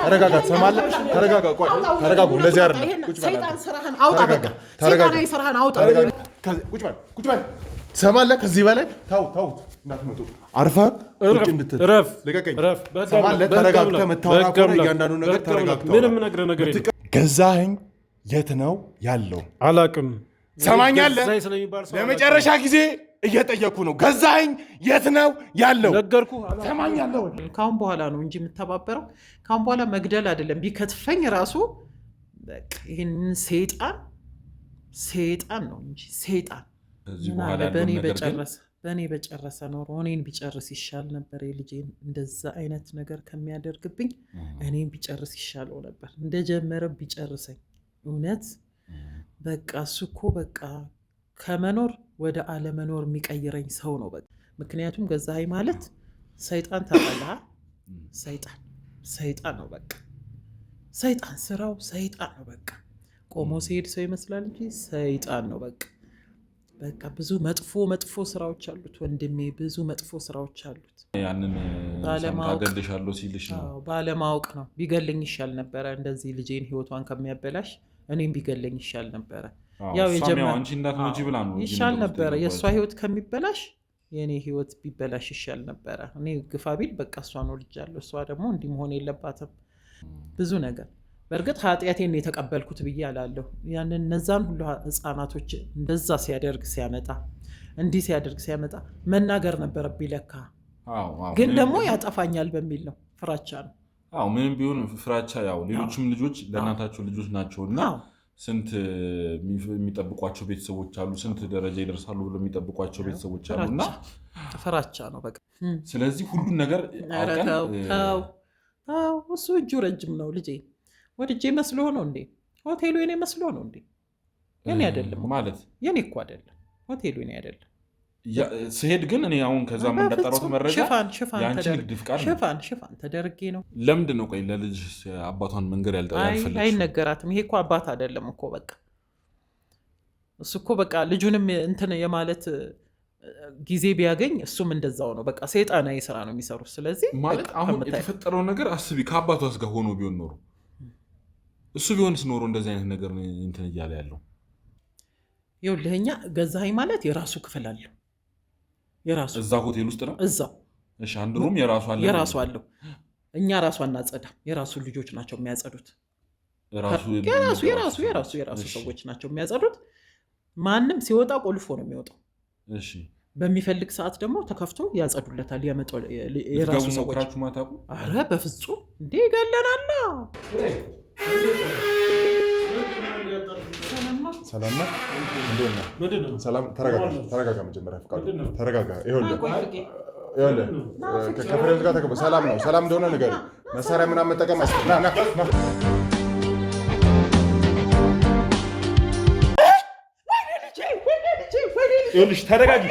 ተረጋጋ ትሰማለህ ተረጋጋ ቆይ ተረጋጉ እንደዚህ አይደለም ቁጭ በል ሰይጣን ስራህን አውጣ በቃ ሰይጣን ስራህን አውጣ ቁጭ በል ትሰማለህ ከዚህ በላይ ተው እንዳትመጡ አርፋ ቁጭ እንድትል ልቀቀኝ ትሰማለህ ተረጋግተህ መታወራ ከሆነ እያንዳንዱ ነገር ተረጋግተህ ምንም ነገር የለም ገዛኸኝ የት ነው ያለው አላቅም ሰማኛለህ ለመጨረሻ ጊዜ እየጠየኩ ነው ገዛኸኝ የት ነው ያለው ነገርኩ ሰማኛለህ ካሁን በኋላ ነው እንጂ የምተባበረው ካሁን በኋላ መግደል አይደለም ቢከትፈኝ ራሱ በቃ ይሄን ሰይጣን ነው እንጂ ሰይጣን በእኔ በጨረሰ ኖሮ እኔን ቢጨርስ ይሻል ነበር የልጄን እንደዛ አይነት ነገር ከሚያደርግብኝ እኔን ቢጨርስ ይሻለው ነበር እንደጀመረ ቢጨርሰኝ እውነት በቃ እሱ እኮ በቃ ከመኖር ወደ አለመኖር የሚቀይረኝ ሰው ነው በቃ ምክንያቱም ገዛኸኝ ማለት ሰይጣን ታውቃለህ ሰይጣን ነው በቃ ሰይጣን ስራው ሰይጣን ነው በቃ ቆሞ ሲሄድ ሰው ይመስላል እንጂ ሰይጣን ነው በቃ ብዙ መጥፎ ስራዎች አሉት ወንድሜ ብዙ መጥፎ ስራዎች አሉት ያንን ታገድሻለሁ ሲልሽ ነው ባለማወቅ ነው ቢገለኝ ይሻል ነበረ እንደዚህ ልጄን ህይወቷን ከሚያበላሽ እኔም ቢገለኝ ይሻል ነበረ ያው የጀመረው አንቺ እንዳትሞጂ ብላ ነው ይሻል ነበረ የሷ ህይወት ከሚበላሽ የኔ ህይወት ቢበላሽ ይሻል ነበረ እኔ ግፋቢል በቃ እሷ ነው ልጅአለሁ እሷ ደግሞ እንዲህ መሆን የለባትም ብዙ ነገር በርግጥ ኃጢያቴን የተቀበልኩት ብዬ አላለሁ ያንን እነዛን ሁሉ ህፃናቶች እንደዛ ሲያደርግ ሲያመጣ መናገር ነበረብኝ ለካ ግን ደግሞ ያጠፋኛል በሚል ነው ፍራቻ ነው ምንም ቢሆን ፍራቻ ያው ሌሎችም ልጆች ለእናታቸው ልጆች ናቸውና ስንት የሚጠብቋቸው ቤተሰቦች አሉ ስንት ደረጃ ይደርሳሉ ብሎ የሚጠብቋቸው ቤተሰቦች አሉና ፍራቻ ነው በቃ ስለዚህ ሁሉን ነገር አውቀን እሱ እጁ ረጅም ነው ልጄ ወድጄ መስሎ ነው እንዴ ሆቴሉ የኔ መስሎ ነው እንዴ የኔ አይደለም ማለት የኔ እኮ አይደለም ሆቴሉ የኔ አይደለም ስሄድ ግን እኔ አሁን ከዛ መንደጠረው ተመረጃ ያንቺ ንግድ ፍቃድ ሽፋን ተደርጌ ነው ለምንድን ነው ቆይ ለልጅ አባቷን መንገር ያልፈለግሽ አይነገራትም ይሄ እኮ አባት አይደለም እኮ በቃ እሱ እኮ በቃ ልጁንም እንትን የማለት ጊዜ ቢያገኝ እሱም እንደዛው ነው በቃ ሰይጣናዊ ስራ ነው የሚሰሩት ስለዚህ ማለት አሁን የተፈጠረው ነገር አስቢ ከአባቷስ ጋር ሆኖ ቢሆን ኖሮ እሱ ቢሆንስ ኖሮ እንደዚህ አይነት ነገር እንትን እያለ ያለው ይኸውልህኛ ገዛኸኝ ማለት የራሱ ክፍል አለው የራሱ እዛ ሆቴል ውስጥ ነው እዛው እሺ አንድ ሩም የራሱ አለው እኛ ራሱ አናጸዳ የራሱ ልጆች ናቸው የሚያጸዱት የራሱ ሰዎች ናቸው የሚያጸዱት ማንም ሲወጣ ቆልፎ ነው የሚወጣው እሺ በሚፈልግ ሰዓት ደግሞ ተከፍቶ ያጸዱለታል ያመጣው የራሱ ሰዎች አረ በፍጹም እንዴ ይገለናል ሰላም ነው ምንድነው ሰላም ተረጋጋ መጀመሪያ ፍቃዱ ተረጋጋ ይኸውልህ ከፍሬው ጋር ተከበ ሰላም እንደሆነ ነገር መሳሪያ ምናምን መጠቀም ና ይኸውልሽ ተረጋጊ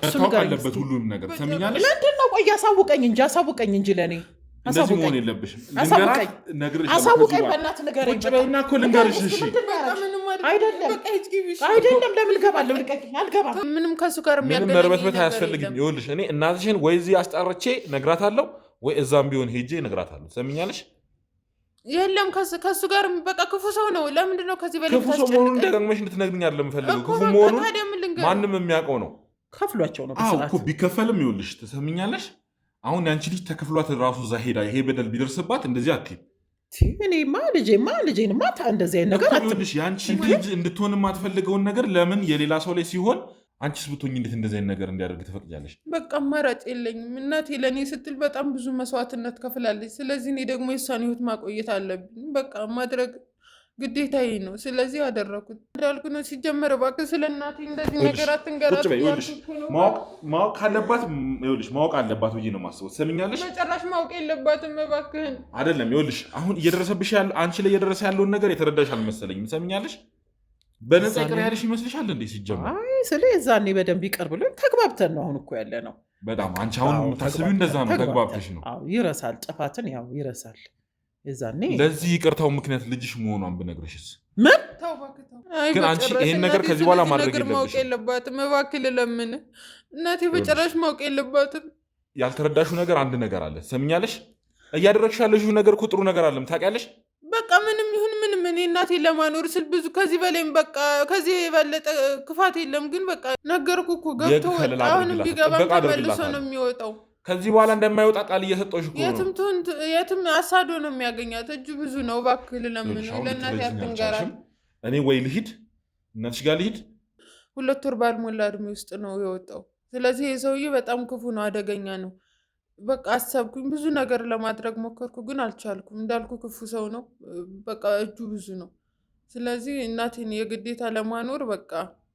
መታወቅ አለበት ሁሉም ነገር ሰምኛለሽ ለምንድን ነው ቆይ አሳውቀኝ እንጂ ለኔ እንደዚህ መሆን የለብሽም አሳውቀኝ በእናትህ ንገረኝ ቁጭ በይና እኮ ልንገርሽ እሺ አይደለም ለምን እገባለሁ አልገባም ምንም ከሱ ጋር ምንም መርበትበት አያስፈልግም ይኸውልሽ እኔ እናትሽን ወይ እዚህ አስጠርቼ ነግራታለሁ ወይ እዛም ቢሆን ሄጄ ነግራታለሁ ሰምኛለሽ የለም ከሱ ጋር በቃ ክፉ ሰው ነው ለምንድን ነው ከዚህ በላይ ክፉ ሰው መሆኑን ደጋግመሽ እንድትነግሪኝ አይደለም የምፈልገው ክፉ መሆኑን ማንም የሚያውቀው ነው ከፍሏቸው ነው እኮ ቢከፈልም ይኸውልሽ ትሰምኛለሽ አሁን ያንቺ ልጅ ተከፍሏት ራሱ እዛ ሄዳ ይሄ በደል ቢደርስባት እንደዚህ አትይም እኔማ ልጄንማ እንደዚህ አይነት ነገር አትልሽ ያንቺ ልጅ እንድትሆን የማትፈልገውን ነገር ለምን የሌላ ሰው ላይ ሲሆን አንቺስ ብትሆኚ እንዴት እንደዚህ አይነት ነገር እንዲያደርግ ትፈቅጃለሽ በቃ አማራጭ የለኝም እናቴ ለእኔ ስትል በጣም ብዙ መስዋዕትነት ከፍላለች ስለዚህ እኔ ደግሞ የእሷን ህይወት ማቆየት አለብኝ በቃ ማድረግ ግዴታዬ ነው ስለዚህ አደረኩት እንዳልኩ ነው ሲጀመር እባክህ ስለ እናቴ እንደዚህ ነገር አትንገራት ማወቅ አለባት ብዬ ነው የማስበው ትሰምኛለሽ መጨረሻ ማወቅ የለባትም እባክህን አይደለም ይኸውልሽ አሁን እየደረሰብሽ ያለ አንቺ ላይ እየደረሰ ያለውን ነገር የተረዳሽ አልመሰለኝም ትሰምኛለሽ በነፃ ይቅር ያለሽ ይመስልሻል እንዴ ሲጀመር ስለዚህ እኔ በደንብ ይቅር ብሎኝ ተግባብተን ነው አሁን እኮ ያለ ነው በጣም አንቺ አሁን ታስቢው እንደዛ ነው ተግባብተሽ ነው ይረሳል ጥፋትን ያው ይረሳል የዛኔ ለዚህ ይቅርታው ምክንያት ልጅሽ መሆኗን ብነግርሽስ ምን ግን አንቺ ይሄን ነገር ከዚህ በኋላ ማድረግ የለባትም እባክህ ልለምን እናቴ በጭራሽ ማወቅ የለባትም ያልተረዳሽው ነገር አንድ ነገር አለ። ሰምኛለሽ? እያደረግሽ ያለሽው ነገር እኮ ጥሩ ነገር አለም ታውቂያለሽ። በቃ ምንም ይሁን ምንም እኔ እናቴን ለማኖር ስል ብዙ ከዚህ በላይም በቃ ከዚህ የበለጠ ክፋት የለም። ግን በቃ ነገርኩ እኮ ገብቶ ወጣ። አሁንም ቢገባም ተመልሶ ነው የሚወጣው። ከዚህ በኋላ እንደማይወጣ ቃል እየሰጠሁሽ እኮ ነው። የትም አሳዶ ነው የሚያገኛት። እጁ ብዙ ነው። እባክህ ልለምንህ ለእናቴ አትንገራት። እኔ ወይ ልሂድ እናትሽ ጋር ልሂድ። 2 ወር ባልሞላ እድሜ ውስጥ ነው የወጣው። ስለዚህ የሰውዬ በጣም ክፉ ነው፣ አደገኛ ነው። በቃ አሰብኩኝ፣ ብዙ ነገር ለማድረግ ሞከርኩ፣ ግን አልቻልኩም። እንዳልኩ ክፉ ሰው ነው። በቃ እጁ ብዙ ነው። ስለዚህ እናቴን የግዴታ ለማኖር በቃ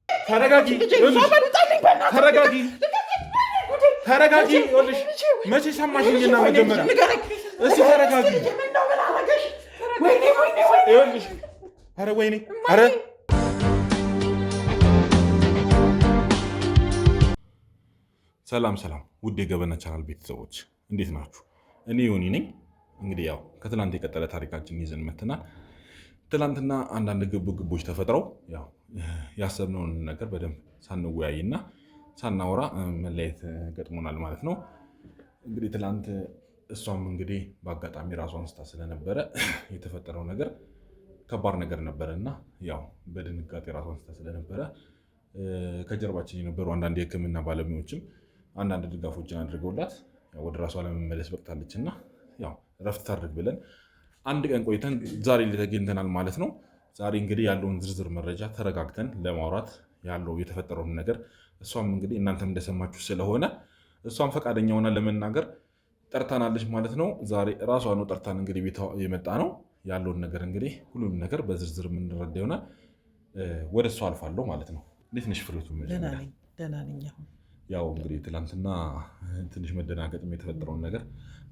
ተረጋጊ፣ ተረጋጊ፣ ተረጋጊ። ይኸውልሽ መቼ ሰማሽኝና መጀመሪያ እስኪ ተረጋጊ። ይኸውልሽ ኧረ ወይኔ ኧረ ሰላም ውድ የገበና ቻናል ቤተሰቦች እንዴት ናችሁ? እኔ ዮኒ ነኝ። እንግዲህ ያው ከትላንት የቀጠለ ታሪካችን ይዘን መተናል። ትላንትና አንዳንድ ግቦች ተፈጥረው ያው ያሰብነውን ነገር በደንብ ሳንወያይና ሳናወራ መለየት ገጥሞናል ማለት ነው። እንግዲህ ትላንት እሷም እንግዲህ በአጋጣሚ ራሷን ስታ ስለነበረ የተፈጠረው ነገር ከባድ ነገር ነበረ እና ያው በድንጋጤ ራሷን ስታ ስለነበረ ከጀርባችን የነበሩ አንዳንድ የሕክምና ባለሙያዎችም አንዳንድ ድጋፎችን አድርገውላት ወደ ራሷ ለመመለስ በቅታለች እና ያው ረፍት ታድርግ ብለን አንድ ቀን ቆይተን ዛሬ ተገኝተናል ማለት ነው። ዛሬ እንግዲህ ያለውን ዝርዝር መረጃ ተረጋግተን ለማውራት ያለው የተፈጠረውን ነገር እሷም እንግዲህ እናንተም እንደሰማችሁ ስለሆነ እሷም ፈቃደኛ ሆና ለመናገር ጠርታናለች ማለት ነው። ዛሬ ራሷ ነው ጠርታን እንግዲህ ቤቷ የመጣ ነው። ያለውን ነገር እንግዲህ ሁሉንም ነገር በዝርዝር የምንረዳ ይሆናል። ወደ እሷ አልፋለሁ ማለት ነው። እንዴት ነሽ ፍሬቱ? ደህና ነኝ። ያው እንግዲህ ትላንትና ትንሽ መደናገጥም የተፈጠረውን ነገር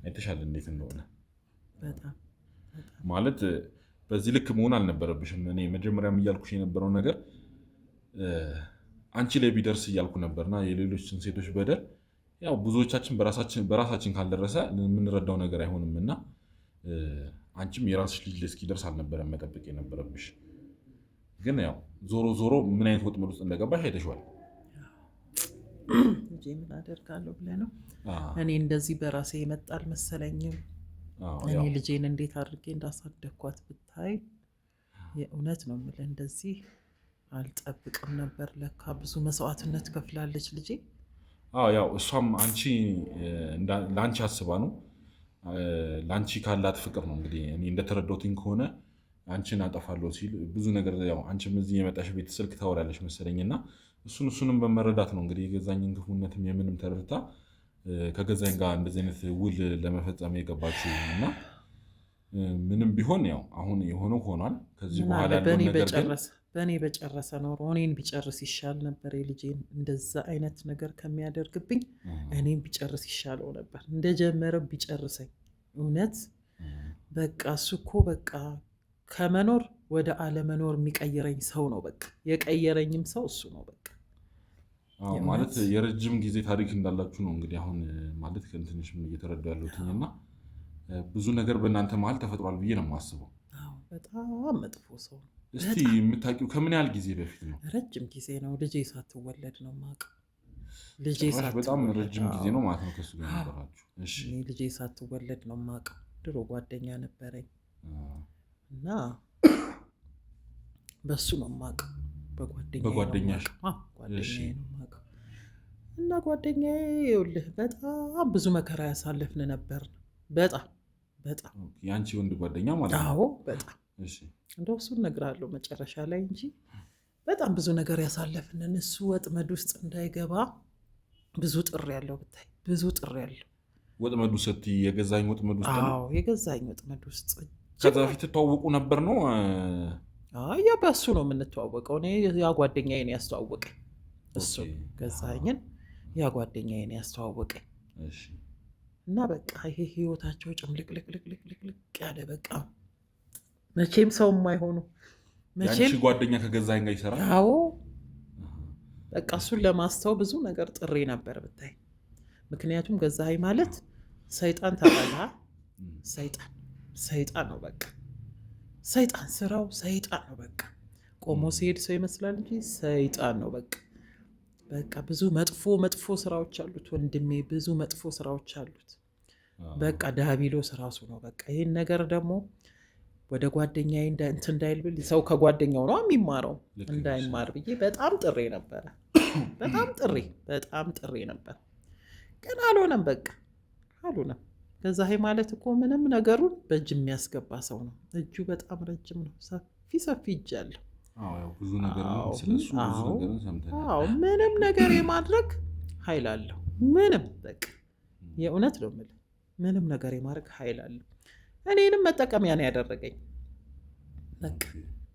አይተሻል እንዴት እንደሆነ። በጣም ማለት በዚህ ልክ መሆን አልነበረብሽም። እኔ መጀመሪያም እያልኩሽ የነበረው ነገር አንቺ ላይ ቢደርስ እያልኩ ነበርና የሌሎችን ሴቶች በደል ያው ብዙዎቻችን በራሳችን ካልደረሰ የምንረዳው ነገር አይሆንም እና አንቺም የራስሽ ልጅ እስኪደርስ አልነበረም መጠበቅ የነበረብሽ። ግን ያው ዞሮ ምን አይነት ወጥመድ ውስጥ እንደገባሽ አይተሽዋል። እንጂ ምን አደርጋለሁ ብለህ ነው። እኔ እንደዚህ በራሴ የመጣ አልመሰለኝም። እኔ ልጄን እንዴት አድርጌ እንዳሳደግኳት ብታይ የእውነት ነው የምልህ፣ እንደዚህ አልጠብቅም ነበር። ለካ ብዙ መስዋዕትነት ከፍላለች ልጄ። ያው እሷም ለአንቺ አስባ ነው፣ ለአንቺ ካላት ፍቅር ነው። እንግዲህ እኔ እንደተረዳሁትኝ ከሆነ አንቺን አጠፋለሁ ሲል ብዙ ነገር ያው አንቺም እዚህ የመጣሽ ቤት ስልክ ታወራለች መሰለኝና እሱንም በመረዳት ነው እንግዲህ የገዛኝን ክፉነትም የምንም ተረድታ ከገዛኝ ጋር እንደዚህ አይነት ውል ለመፈጸም የገባችው እና ምንም ቢሆን ያው አሁን የሆነው ሆኗል። ከዚህ በኋላ ያለው ነገር ግን በእኔ በጨረሰ ኖሮ እኔን ቢጨርስ ይሻል ነበር። የልጄን እንደዛ አይነት ነገር ከሚያደርግብኝ እኔን ቢጨርስ ይሻለው ነበር። እንደጀመረ ቢጨርሰኝ እውነት በቃ እሱ እኮ በቃ ከመኖር ወደ አለመኖር የሚቀይረኝ ሰው ነው። በቃ የቀየረኝም ሰው እሱ ነው። በቃ ማለት የረጅም ጊዜ ታሪክ እንዳላችሁ ነው እንግዲህ አሁን ማለት ከእንትንሽም እየተረዱ ያለሁትና ብዙ ነገር በእናንተ መሀል ተፈጥሯል ብዬ ነው የማስበው። በጣም መጥፎ ሰው ነው። እስቲ የምታውቂው ከምን ያህል ጊዜ በፊት ነው? ረጅም ጊዜ ነው። ልጄ ሳትወለድ ነው የማውቀው። በጣም ረጅም ጊዜ ነው ማለት ነው ከሱ ጋር ነበራችሁ? እሺ ልጄ ሳትወለድ ነው የማውቀው። ድሮ ጓደኛ ነበረኝ እና በሱ ነው የማውቀው። በጓደኛሽ ነው የማውቀው። እና ጓደኛዬ ይኸውልህ በጣም ብዙ መከራ ያሳለፍን ነበር። በጣም የአንቺ ወንድ ጓደኛ ማለት ነው? አዎ በጣም እንደው እሱን እነግርሃለሁ መጨረሻ ላይ እንጂ በጣም ብዙ ነገር ያሳለፍንን። እሱ ወጥመድ ውስጥ እንዳይገባ ብዙ ጥሪ ያለው ብታይ፣ ብዙ ጥሪ ያለው ወጥመዱ ስትይ የገዛኝ ወጥመድ ውስጥ ነው? አዎ የገዛኝ ወጥመድ ውስጥ። ከዛ በፊት ትተዋወቁ ነበር ነው? ያ በእሱ ነው የምንተዋወቀው። እኔ ያ ጓደኛዬ ነው ያስተዋወቀኝ። እሱ ገዛኝን ያ ጓደኛዬ ነው ያስተዋወቀኝ። እና በቃ ይሄ ህይወታቸው ጭምልቅልቅልቅልቅ ያለ በቃ መቼም ሰው የማይሆኑ ያንቺ ጓደኛ ከገዛኝ ጋር ይሰራል? አዎ በቃ እሱን ለማስተው ብዙ ነገር ጥሬ ነበር ብታይ። ምክንያቱም ገዛኝ ማለት ሰይጣን ተባላ። ሰይጣን ነው በቃ ሰይጣን፣ ስራው ሰይጣን ነው በቃ። ቆሞ ሲሄድ ሰው ይመስላል እንጂ ሰይጣን ነው በቃ። በቃ ብዙ መጥፎ ስራዎች አሉት ወንድሜ፣ ብዙ መጥፎ ስራዎች አሉት። በቃ ዳቢሎስ ራሱ ነው። በቃ ይህን ነገር ደግሞ ወደ ጓደኛዬ እንትን እንዳይል ብል ሰው ከጓደኛው ነው የሚማረው እንዳይማር ብዬ በጣም ጥሬ ነበረ። በጣም ጥሬ ነበር፣ ግን አልሆነም። በቃ አልሆነም። ከዛ ማለት እኮ ምንም ነገሩን በእጅ የሚያስገባ ሰው ነው። እጁ በጣም ረጅም ነው፣ ሰፊ እጅ አለው። ምንም ነገር የማድረግ ኃይል አለው። ምንም በቃ የእውነት ነው የምልህ፣ ምንም ነገር የማድረግ ኃይል አለው። እኔንም መጠቀሚያ ነው ያደረገኝ። በቃ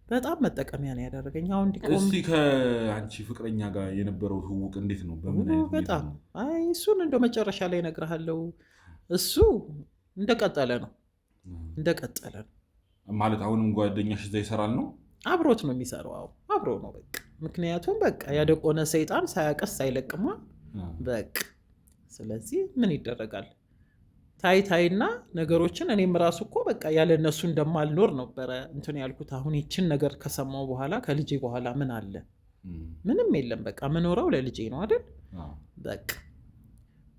በጣም መጠቀሚያ ነው ያደረገኝ። አሁን እስቲ ከአንቺ ፍቅረኛ ጋር የነበረው ትውውቅ እንዴት ነው? በምን አይነት በጣም እሱን እንደው መጨረሻ ላይ እነግርሃለሁ። እሱ እንደቀጠለ ነው ማለት። አሁንም ጓደኛሽ እዛ ይሰራል ነው? አብሮት ነው የሚሰራው። አብሮ ነው በቃ። ምክንያቱም በቃ ያደቆነ ሰይጣን ሳያቀስ አይለቅማ። በቃ ስለዚህ ምን ይደረጋል? ታይና ነገሮችን እኔም ራሱ እኮ በቃ ያለ እነሱ እንደማልኖር ነበረ እንትን ያልኩት። አሁን ይችን ነገር ከሰማው በኋላ ከልጄ በኋላ ምን አለ? ምንም የለም። በቃ ምኖረው ለልጄ ነው አይደል? በቃ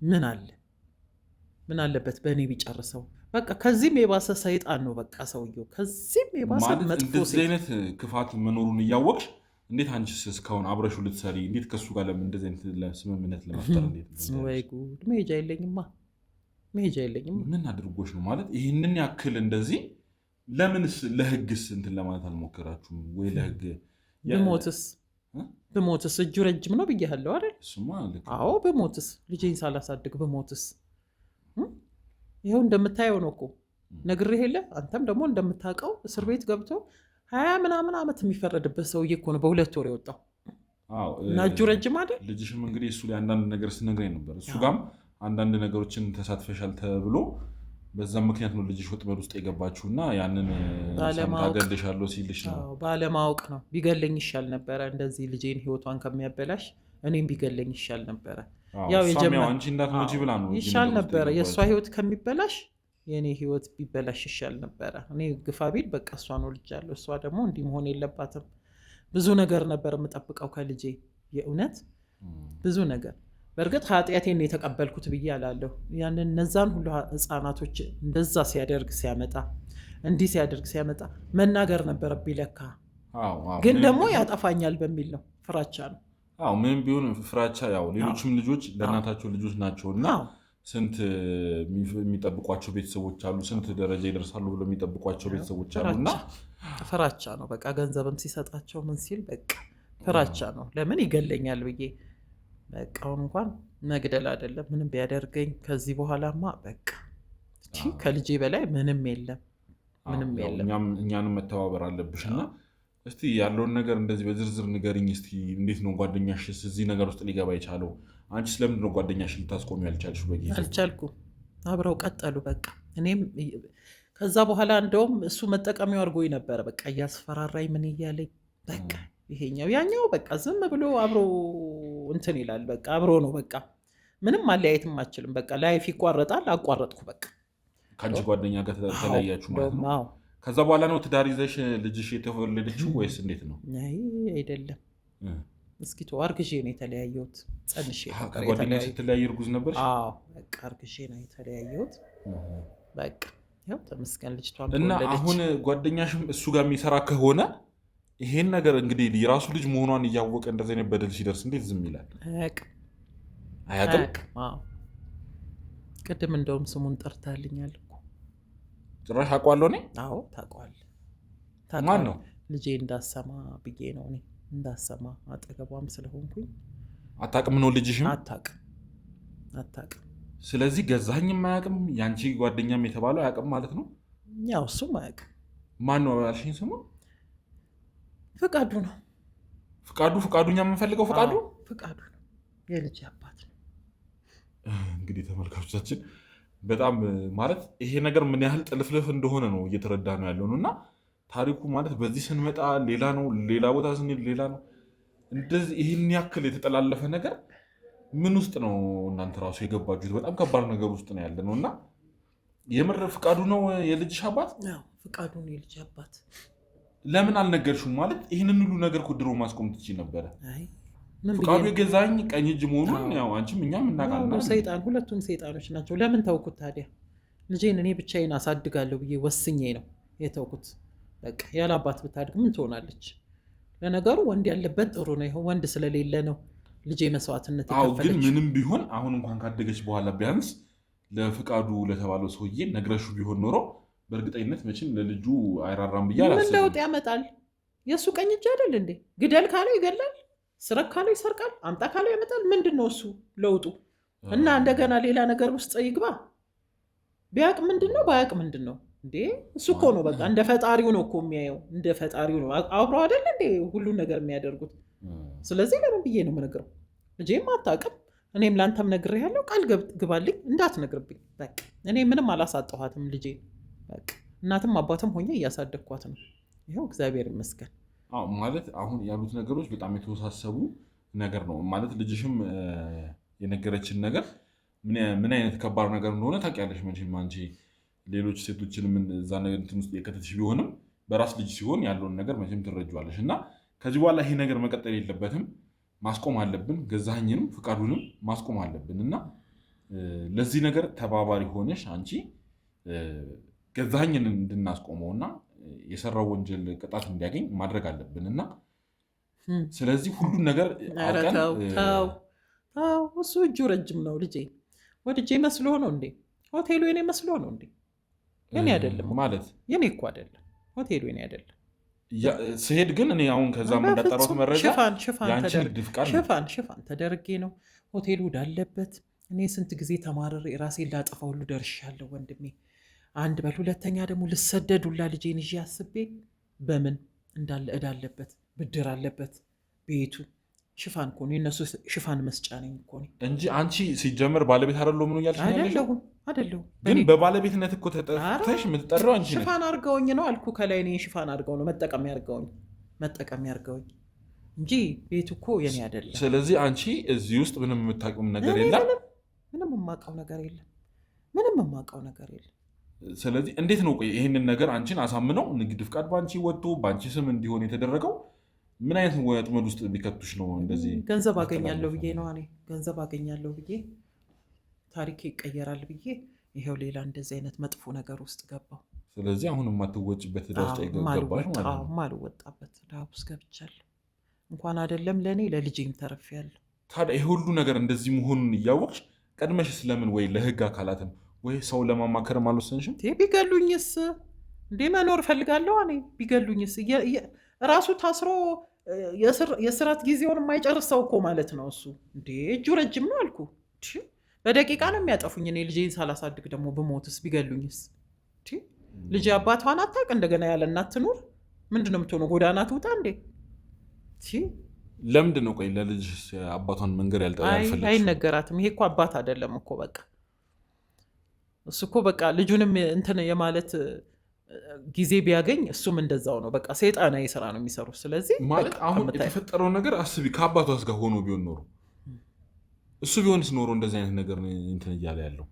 ምን አለበት በእኔ ቢጨርሰው? በቃ ከዚህም የባሰ ሰይጣን ነው በቃ ሰውየው። ከዚህም የባሰ መጥፎ እንደዚህ አይነት ክፋት መኖሩን እያወቅሽ እንዴት አንቺስ እስካሁን አብረሽው ልትሰሪ እንዴት ከሱ ጋር ለምን እንደዚህ አይነት ስምምነት ለመፍጠር እንዴት? ወይ ጉድ! መሄጃ የለኝማ። ምን አድርጎሽ ነው ማለት ይህንን ያክል እንደዚህ? ለምንስ ለህግስ እንትን ለማለት አልሞከራችሁም ወይ? ለህግ ብሞትስ እጁ ረጅም ነው ብያለሁ አይደል? አዎ ብሞትስ፣ ልጄን ሳላሳድግ ብሞትስ? ይኸው እንደምታየው ነው እኮ ነግሬህ የለ? አንተም ደግሞ እንደምታውቀው እስር ቤት ገብቶ 20 ምናምን ዓመት የሚፈረድበት ሰውዬ እኮ ነው በ2 ወር የወጣው። እና እጁ ረጅም አይደል? ልጅሽም እንግዲህ እሱ ላይ አንዳንድ ነገር ስነግረኝ ነበር። እሱ ጋም አንዳንድ ነገሮችን ተሳትፈሻል ተብሎ በዛም ምክንያት ነው ልጅሽ ወጥመድ ውስጥ የገባችሁ እና ያንን ታገልሻለሁ ሲልሽ ነው። ባለማወቅ ነው። ቢገለኝ ይሻል ነበረ። እንደዚህ ልጄን ህይወቷን ከሚያበላሽ እኔም ቢገለኝ ይሻል ነበረ። ያው አንቺ እንዳትሞጂ ብላ ነው ይሻል ነበረ። የእሷ ህይወት ከሚበላሽ የእኔ ህይወት ቢበላሽ ይሻል ነበረ። እኔ ግፋ ቢል በቃ እሷ ነው ልጅ አለው። እሷ ደግሞ እንዲህ መሆን የለባትም። ብዙ ነገር ነበር የምጠብቀው ከልጄ፣ የእውነት ብዙ ነገር። በእርግጥ ኃጢአቴን የተቀበልኩት ብዬ አላለሁ። ያንን እነዛን ሁሉ ህፃናቶች እንደዛ እንዲህ ሲያደርግ ሲያመጣ መናገር ነበረብኝ ለካ። ግን ደግሞ ያጠፋኛል በሚል ነው፣ ፍራቻ ነው። ምንም ቢሆን ፍራቻ። ያው ሌሎችም ልጆች ለእናታቸው ልጆች ናቸው እና ስንት የሚጠብቋቸው ቤተሰቦች አሉ፣ ስንት ደረጃ ይደርሳሉ ብሎ የሚጠብቋቸው ቤተሰቦች አሉ እና ፍራቻ ነው በቃ። ገንዘብም ሲሰጣቸው ምን ሲል በቃ ፍራቻ ነው። ለምን ይገለኛል ብዬ በቃ። አሁን እንኳን መግደል አይደለም ምንም ቢያደርገኝ ከዚህ በኋላማ በቃ ከልጄ በላይ ምንም የለም። እኛንም መተባበር አለብሽ እና እስቲ ያለውን ነገር እንደዚህ በዝርዝር ንገሪኝ እስቲ። እንዴት ነው ጓደኛሽስ እዚህ ነገር ውስጥ ሊገባ የቻለው? አንቺ ስለምንድን ነው ጓደኛሽን ልታስቆሚ ያልቻልሽ? በጊዜ አልቻልኩም። አብረው ቀጠሉ በቃ። እኔም ከዛ በኋላ እንደውም እሱ መጠቀሚያው አድርጎኝ ነበረ በቃ፣ እያስፈራራኝ ምን እያለኝ በቃ ይሄኛው ያኛው በቃ ዝም ብሎ አብሮ እንትን ይላል በቃ። አብሮ ነው በቃ። ምንም ማለያየትም አችልም በቃ። ላይፍ ይቋረጣል። አቋረጥኩ በቃ። ከአንቺ ጓደኛ ጋር ተለያያችሁ ማለት ነው? ከዛ በኋላ ነው ትዳር ይዘሽ ልጅሽ የተወለደችው ወይስ እንዴት ነው? አይደለም፣ እስኪ ተው፣ አርግዤ ነው የተለያየሁት። ጸንሼ ከጓደኛ ስትለያይ እርጉዝ ነበር? በቃ አርግዤ ነው የተለያየሁት በቃ። ያው ተመስገን ልጅቷን እና አሁን ጓደኛሽም እሱ ጋር የሚሰራ ከሆነ ይሄን ነገር እንግዲህ የራሱ ልጅ መሆኗን እያወቀ እንደዚህ አይነት በደል ሲደርስ እንዴት ዝም ይላል? አያውቅም። ቅድም እንደውም ስሙን ጠርታልኛል እኮ። ጭራሽ አውቀዋለሁ እኔ? አዎ ታውቀዋለህ። ማን ነው? ልጄ እንዳሰማ ብዬ ነው እኔ እንዳሰማ፣ አጠገቧም ስለሆንኩኝ። አታውቅም ነው ልጅሽም? አታውቅም። ስለዚህ ገዛኸኝም አያውቅም፣ ያንቺ ጓደኛም የተባለው አያውቅም ማለት ነው? ያው እሱም አያውቅም። ማን ነው ያልሽኝ ስሙ? ፍቃዱ ነው። ፍቃዱ እኛ የምንፈልገው ፍቃዱ ነው። የልጅ አባት ነው። እንግዲህ ተመልካቾቻችን በጣም ማለት ይሄ ነገር ምን ያህል ጥልፍልፍ እንደሆነ ነው እየተረዳ ነው ያለው እና ታሪኩ ማለት በዚህ ስንመጣ ሌላ ነው፣ ሌላ ቦታ ስንሄድ ሌላ ነው። እንደዚህ ይህን ያክል የተጠላለፈ ነገር ምን ውስጥ ነው እናንተ ራሱ የገባችሁት? በጣም ከባድ ነገር ውስጥ ነው ያለ ነው እና የምር ፍቃዱ ነው የልጅሽ አባት? ፍቃዱ ነው የልጅ አባት። ለምን አልነገርሽውም? ማለት ይህንን ሁሉ ነገር ድሮ ማስቆም ትችይ ነበረ። ፍቃዱ የገዛኝ ቀኝ እጅ መሆኑን ያው አንቺም እኛም እናውቃለን። ሰይጣን፣ ሁለቱም ሰይጣኖች ናቸው። ለምን ተውኩት ታዲያ? ልጄን እኔ ብቻዬን አሳድጋለሁ ብዬ ወስኜ ነው የተውኩት። በቃ ያለ አባት ብታድግ ምን ትሆናለች? ለነገሩ ወንድ ያለበት ጥሩ ነው። ይኸው ወንድ ስለሌለ ነው ልጄ መስዋዕትነት የከፈለችው። ግን ምንም ቢሆን አሁን እንኳን ካደገች በኋላ ቢያንስ ለፍቃዱ ለተባለው ሰውዬ ነግረሹ ቢሆን ኖሮ በእርግጠኝነት መቼም ለልጁ አይራራም ብዬ አላስብም። ምን ለውጥ ያመጣል? የእሱ ቀኝ እጅ አይደል እንዴ? ግደል ካለው ይገላል፣ ስረቅ ካለው ይሰርቃል፣ አምጣ ካለው ያመጣል። ምንድን ነው እሱ ለውጡ? እና እንደገና ሌላ ነገር ውስጥ ይግባ። ቢያቅ ምንድን ነው ባያቅ ምንድን ነው እንዴ? እሱ እኮ ነው በቃ እንደ ፈጣሪው ነው እኮ የሚያየው፣ እንደ ፈጣሪው ነው። አብሮ አይደል እንዴ ሁሉን ነገር የሚያደርጉት? ስለዚህ ለምን ብዬ ነው የምነግረው? ልጄም አታውቅም፣ እኔም ለአንተም ነግሬሃለሁ። ቃል ግባልኝ እንዳትነግርብኝ። በቃ እኔ ምንም አላሳጠኋትም ልጄ። በቃ እናትም አባትም ሆኜ እያሳደግኳት ነው። ይኸው እግዚአብሔር ይመስገን። ማለት አሁን ያሉት ነገሮች በጣም የተወሳሰቡ ነገር ነው ማለት ልጅሽም የነገረችን ነገር ምን አይነት ከባድ ነገር እንደሆነ ታውቂያለሽ መቼም አንቺ። ሌሎች ሴቶችንም እዛ እንትን ውስጥ የከተትሽ ቢሆንም በራስ ልጅ ሲሆን ያለውን ነገር መቼም ትረጂዋለሽ። እና ከዚህ በኋላ ይሄ ነገር መቀጠል የለበትም፣ ማስቆም አለብን። ገዛኸኝንም ፍቃዱንም ማስቆም አለብን። እና ለዚህ ነገር ተባባሪ ሆነሽ አንቺ ገዛኸኝን እንድናስቆመው እና የሰራው ወንጀል ቅጣት እንዲያገኝ ማድረግ አለብን። እና ስለዚህ ሁሉን ነገር አውቀን እሱ እጁ ረጅም ነው ልጄ። ወድጄ መስሎ ነው እንዴ? ሆቴሉ የኔ መስሎ ነው እንዴ? የኔ አይደለም ማለት የኔ እኮ አይደለም ሆቴሉ የኔ አይደለም። ስሄድ ግን እኔ አሁን ከዛ እንዳጠራሁት መረጃ ሽፋን ተደርጌ ነው ሆቴሉ ወዳለበት። እኔ ስንት ጊዜ ተማርሬ ራሴን ላጠፋ ሁሉ ደርሻለሁ ወንድሜ። አንድ በል ሁለተኛ ደግሞ ልሰደዱላ ልጄን ይዤ አስቤ በምን እንዳለ ዕዳ አለበት፣ ብድር አለበት ቤቱ። ሽፋን እኮ ነው የእነሱ ሽፋን መስጫ ነኝ እኮ እንጂ አንቺ ሲጀመር ባለቤት አይደለሁም ነው እያልሽ አይደለሁም። ግን በባለቤትነት እኮ ተጠርተሽ የምትጠራው አንቺ ነሽ። ሽፋን አድርገውኝ ነው አልኩ። ከላይ እኔ ሽፋን አድርገው ነው መጠቀሚያ አድርገውኝ እንጂ ቤቱ እኮ የኔ አይደለም። ስለዚህ አንቺ እዚህ ውስጥ ምንም የምታውቂው ነገር የለም። ምንም የማውቀው ነገር የለም። ስለዚህ እንዴት ነው ቆይ ይህንን ነገር አንቺን አሳምነው ንግድ ፍቃድ በአንቺ ወጥቶ በአንቺ ስም እንዲሆን የተደረገው? ምን አይነት ወጥመድ ውስጥ ቢከቱሽ ነው እንደዚህ? ገንዘብ አገኛለሁ ብዬ ነው እኔ ገንዘብ አገኛለሁ ብዬ ታሪክ ይቀየራል ብዬ ይሄው ሌላ እንደዚህ አይነት መጥፎ ነገር ውስጥ ገባው። ስለዚህ አሁን የማትወጭበት ዕዳ ውስጥ ገባሽ ማለት ነው? የማልወጣበት ዕዳ ውስጥ ገብቻለሁ። እንኳን አይደለም ለእኔ ለልጄም ተርፌያለሁ። ታዲያ ይሄ ሁሉ ነገር እንደዚህ መሆኑን እያወቅሽ ቀድመሽ ስለምን ወይ ለህግ አካላትም ወይ ሰው ለማማከርም አልወሰንሽም? ቢገሉኝስ እንዴ መኖር እፈልጋለሁ እኔ። ቢገሉኝስ ራሱ ታስሮ የስራት ጊዜውን የማይጨርስ ሰው እኮ ማለት ነው እሱ። እንዴ እጁ ረጅም ነው አልኩ። በደቂቃ ነው የሚያጠፉኝ። እኔ ልጄን ሳላሳድግ ደግሞ ብሞትስ ቢገሉኝስ? ልጄ አባቷን አታውቅ እንደገና ያለ እናት ትኑር? ምንድን ነው የምትሆነው? ጎዳና ትውጣ እንዴ? ለምንድን ነው ቆይ ለልጅ አባቷን መንገር ያልፈለግሽው? አይነገራትም። ይሄ እኮ አባት አይደለም እኮ በቃ እሱ እኮ በቃ ልጁንም እንትን የማለት ጊዜ ቢያገኝ እሱም እንደዛው ነው። በቃ ሰይጣናዊ ስራ ነው የሚሰሩት። ስለዚህ ማለት አሁን የተፈጠረው ነገር አስቢ፣ ከአባቷስ ጋር ሆኖ ቢሆን ኖሮ እሱ ቢሆንስ ኖሮ እንደዚህ አይነት ነገር እንትን እያለ ያለው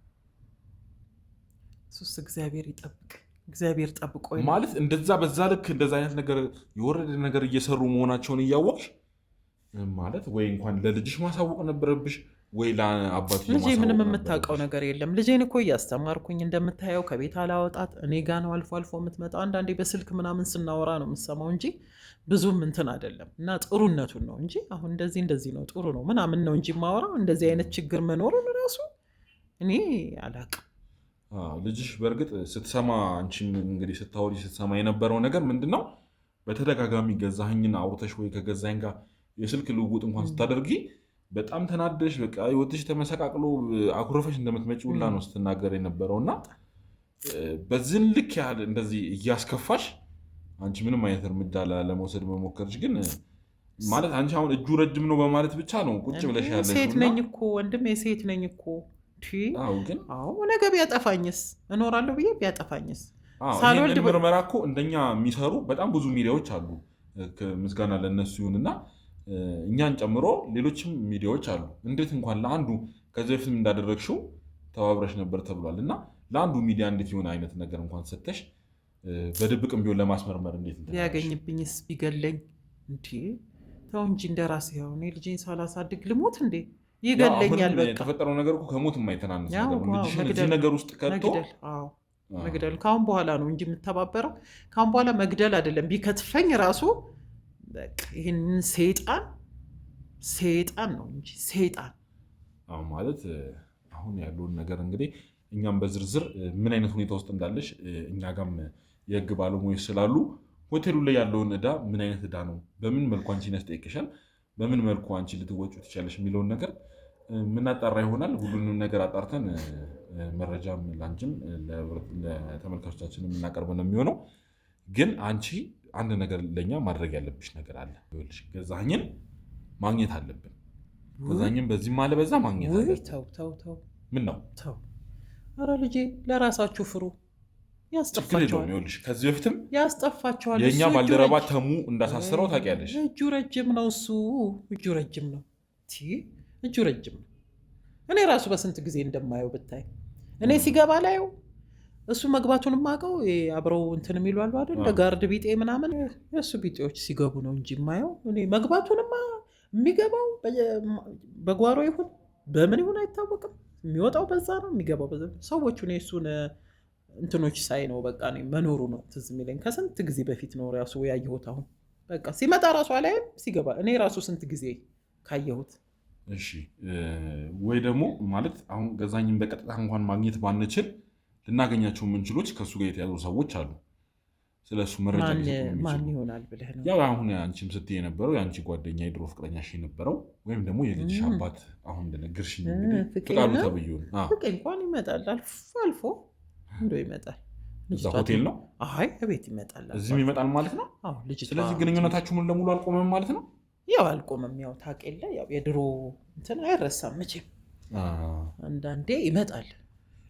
እሱስ እግዚአብሔር ይጠብቅ። እግዚአብሔር ጠብቆ ማለት እንደዛ በዛ ልክ እንደዛ አይነት ነገር የወረደ ነገር እየሰሩ መሆናቸውን እያወቅሽ ማለት ወይ እንኳን ለልጅሽ ማሳወቅ ነበረብሽ ወይ ለአባቱ። ልጄ ምንም የምታውቀው ነገር የለም። ልጄን እኮ እያስተማርኩኝ እንደምታየው ከቤት አላወጣት እኔ ጋ ነው አልፎ አልፎ የምትመጣው። አንዳንዴ በስልክ ምናምን ስናወራ ነው የምሰማው እንጂ ብዙም እንትን አይደለም። እና ጥሩነቱን ነው እንጂ አሁን እንደዚህ ነው ጥሩ ነው ምናምን ነው እንጂ ማወራው እንደዚህ አይነት ችግር መኖሩን ራሱ እኔ አላውቅም። ልጅሽ በእርግጥ ስትሰማ አንቺም እንግዲህ ስታወሪ ስትሰማ የነበረው ነገር ምንድን ነው? በተደጋጋሚ ገዛኸኝን አውርተሽ ወይ ከገዛኸኝ ጋር የስልክ ልውውጥ እንኳን ስታደርጊ በጣም ተናደሽ በቃ ህይወትሽ ተመሰቃቅሎ አኩረፈሽ እንደምትመጪ ሁላ ነው ስትናገር የነበረው። እና በዚህን ልክ ያህል እንደዚህ እያስከፋሽ አንቺ ምንም አይነት እርምጃ ለመውሰድ መሞከርሽ ግን ማለት አንቺ አሁን እጁ ረጅም ነው በማለት ብቻ ነው ቁጭ ብለሽ ያለሽ። ሴት ነኝ እኮ ወንድም የሴት ነኝ እኮ ግን ነገ ቢያጠፋኝስ እኖራለሁ ብዬ ቢያጠፋኝስ? ሳልወልድ ምርመራ እኮ እንደኛ የሚሰሩ በጣም ብዙ ሚዲያዎች አሉ። ምስጋና ለእነሱ ይሁንና እኛን ጨምሮ ሌሎችም ሚዲያዎች አሉ። እንዴት እንኳን ለአንዱ ከዚህ በፊትም እንዳደረግሽው ተባብረሽ ነበር ተብሏል። እና ለአንዱ ሚዲያ እንዴት የሆነ አይነት ነገር እንኳን ሰተሽ በድብቅም ቢሆን ለማስመርመር እንዴት ቢያገኝብኝስ ቢገለኝ ተው እንጂ እንደራሴ ያው እኔ ልጄን ሳላሳድግ ልሞት እንዴ? ይገለኛል። በቃ የተፈጠረው ነገር እኮ ከሞት የማይተናነስ ነገር ነው። ልጅሽን እዚህ ነገር ውስጥ ከቶ መግደል ካሁን በኋላ ነው እንጂ የምተባበረው ካሁን በኋላ መግደል አይደለም። ቢከትፈኝ ራሱ በቃ ይህንን ሰይጣን ነው እንጂ ሰይጣን ማለት አሁን ያለውን ነገር እንግዲህ እኛም በዝርዝር ምን አይነት ሁኔታ ውስጥ እንዳለሽ እኛ ጋም የህግ ባለሙያዎች ስላሉ ሆቴሉ ላይ ያለውን ዕዳ ምን አይነት ዕዳ ነው፣ በምን መልኩ አንቺን ያስጠይቅሻል፣ በምን መልኩ አንቺ ልትወጪ ትችላለሽ የሚለውን ነገር ምናጣራ ይሆናል። ሁሉንም ነገር አጣርተን መረጃም ላንቺም ለተመልካቾቻችን የምናቀርብ ነው የሚሆነው። ግን አንቺ አንድ ነገር ለኛ ማድረግ ያለብሽ ነገር አለ። ይኸውልሽ ገዛኸኝን ማግኘት አለብን። ገዛኸኝን በዚህ ማለ በዛ ማግኘት አለብን። ተው ምን ነው ተው። ኧረ ልጄ ለራሳችሁ ፍሩ። ያስጠፋቸዋል። ይኸውልሽ ከዚህ በፊትም ያስጠፋቸዋል። የእኛ ባልደረባ ተሙ እንዳሳሰረው ታውቂያለሽ። እጁ ረጅም ነው እሱ። እጁ ረጅም ነው። እኔ ራሱ በስንት ጊዜ እንደማየው ብታይ። እኔ ሲገባ ላየው እሱ መግባቱን የማውቀው አብረው እንትን የሚሉ አሉ አይደል? ለጋርድ ቢጤ ምናምን የእሱ ቢጤዎች ሲገቡ ነው እንጂ የማየው እኔ መግባቱንማ የሚገባው በጓሮ ይሁን በምን ይሁን አይታወቅም። የሚወጣው በዛ ነው፣ የሚገባው በዛ። ሰዎቹ እኔ እሱን እንትኖች ሳይ ነው በቃ እኔ መኖሩ ነው ትዝ የሚለኝ። ከስንት ጊዜ በፊት ነው ራሱ ያየሁት። አሁን በቃ ሲመጣ ራሱ አላይም፣ ሲገባ እኔ ራሱ ስንት ጊዜ ካየሁት። እሺ ወይ ደግሞ ማለት አሁን ገዛኸኝን በቀጥታ እንኳን ማግኘት ባንችል ልናገኛቸው የምንችሎች ከእሱ ጋር የተያዙ ሰዎች አሉ። ስለሱ መረጃ ማን ይሆናል ብለህ ነው? ያው አሁን አንቺም ስትይ የነበረው የአንቺ ጓደኛ የድሮ ፍቅረኛሽ የነበረው ወይም ደግሞ የልጅሽ አባት አሁን እንደነገርሽኝ ፍቃዱ ተብዬውን ፍቄ እንኳን ይመጣል፣ አልፎ እንደው ይመጣል። እዛ ሆቴል ነው? አይ እቤት ይመጣል። እዚህም ይመጣል ማለት ነው? አዎ። ስለዚህ ግንኙነታችሁ ሙሉ ለሙሉ አልቆመም ማለት ነው? ያው አልቆመም። ያው ታውቂለ፣ ያው የድሮ እንትን አይረሳም መቼም። አንዳንዴ ይመጣል።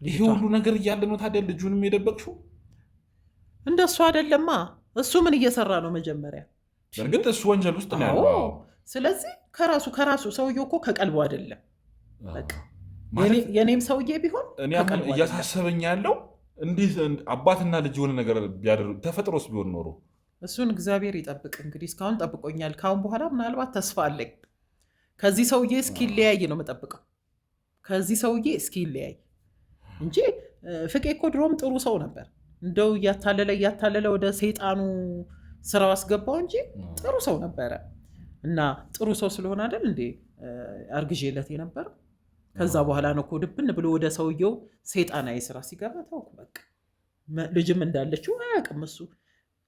ይሄ ሁሉ ነገር እያለ ነው ታዲያ ልጁንም የደበቅሽው? እንደሱ አይደለማ። እሱ ምን እየሰራ ነው? መጀመሪያ በእርግጥ እሱ ወንጀል ውስጥ ነው ያለው። ስለዚህ ከራሱ ሰውዬው እኮ ከቀልቡ አይደለም። በቃ የኔም ሰውዬ ቢሆን እኔ አሁን እያሳሰበኝ ያለው እንዴት አባትና ልጅ የሆነ ነገር ቢያደርጉ ተፈጥሮስ ቢሆን ኖሮ። እሱን እግዚአብሔር ይጠብቅ። እንግዲህ እስካሁን ጠብቆኛል። ካሁን በኋላ ምናልባት ተስፋ አለኝ። ከዚህ ሰውዬ እስኪለያይ ነው የምጠብቀው። ከዚህ ሰውዬ እስኪለያይ እንጂ ፍቄ እኮ ድሮም ጥሩ ሰው ነበር። እንደው እያታለለ ወደ ሰይጣኑ ስራው አስገባው እንጂ ጥሩ ሰው ነበረ። እና ጥሩ ሰው ስለሆነ አይደል እንዴ አርግዤለት የነበረው። ከዛ በኋላ ነው እኮ ድብን ብሎ ወደ ሰውየው ሰይጣናዊ ስራ ሲገባ ታውቁ። በቃ ልጅም እንዳለችው አያውቅም እሱ።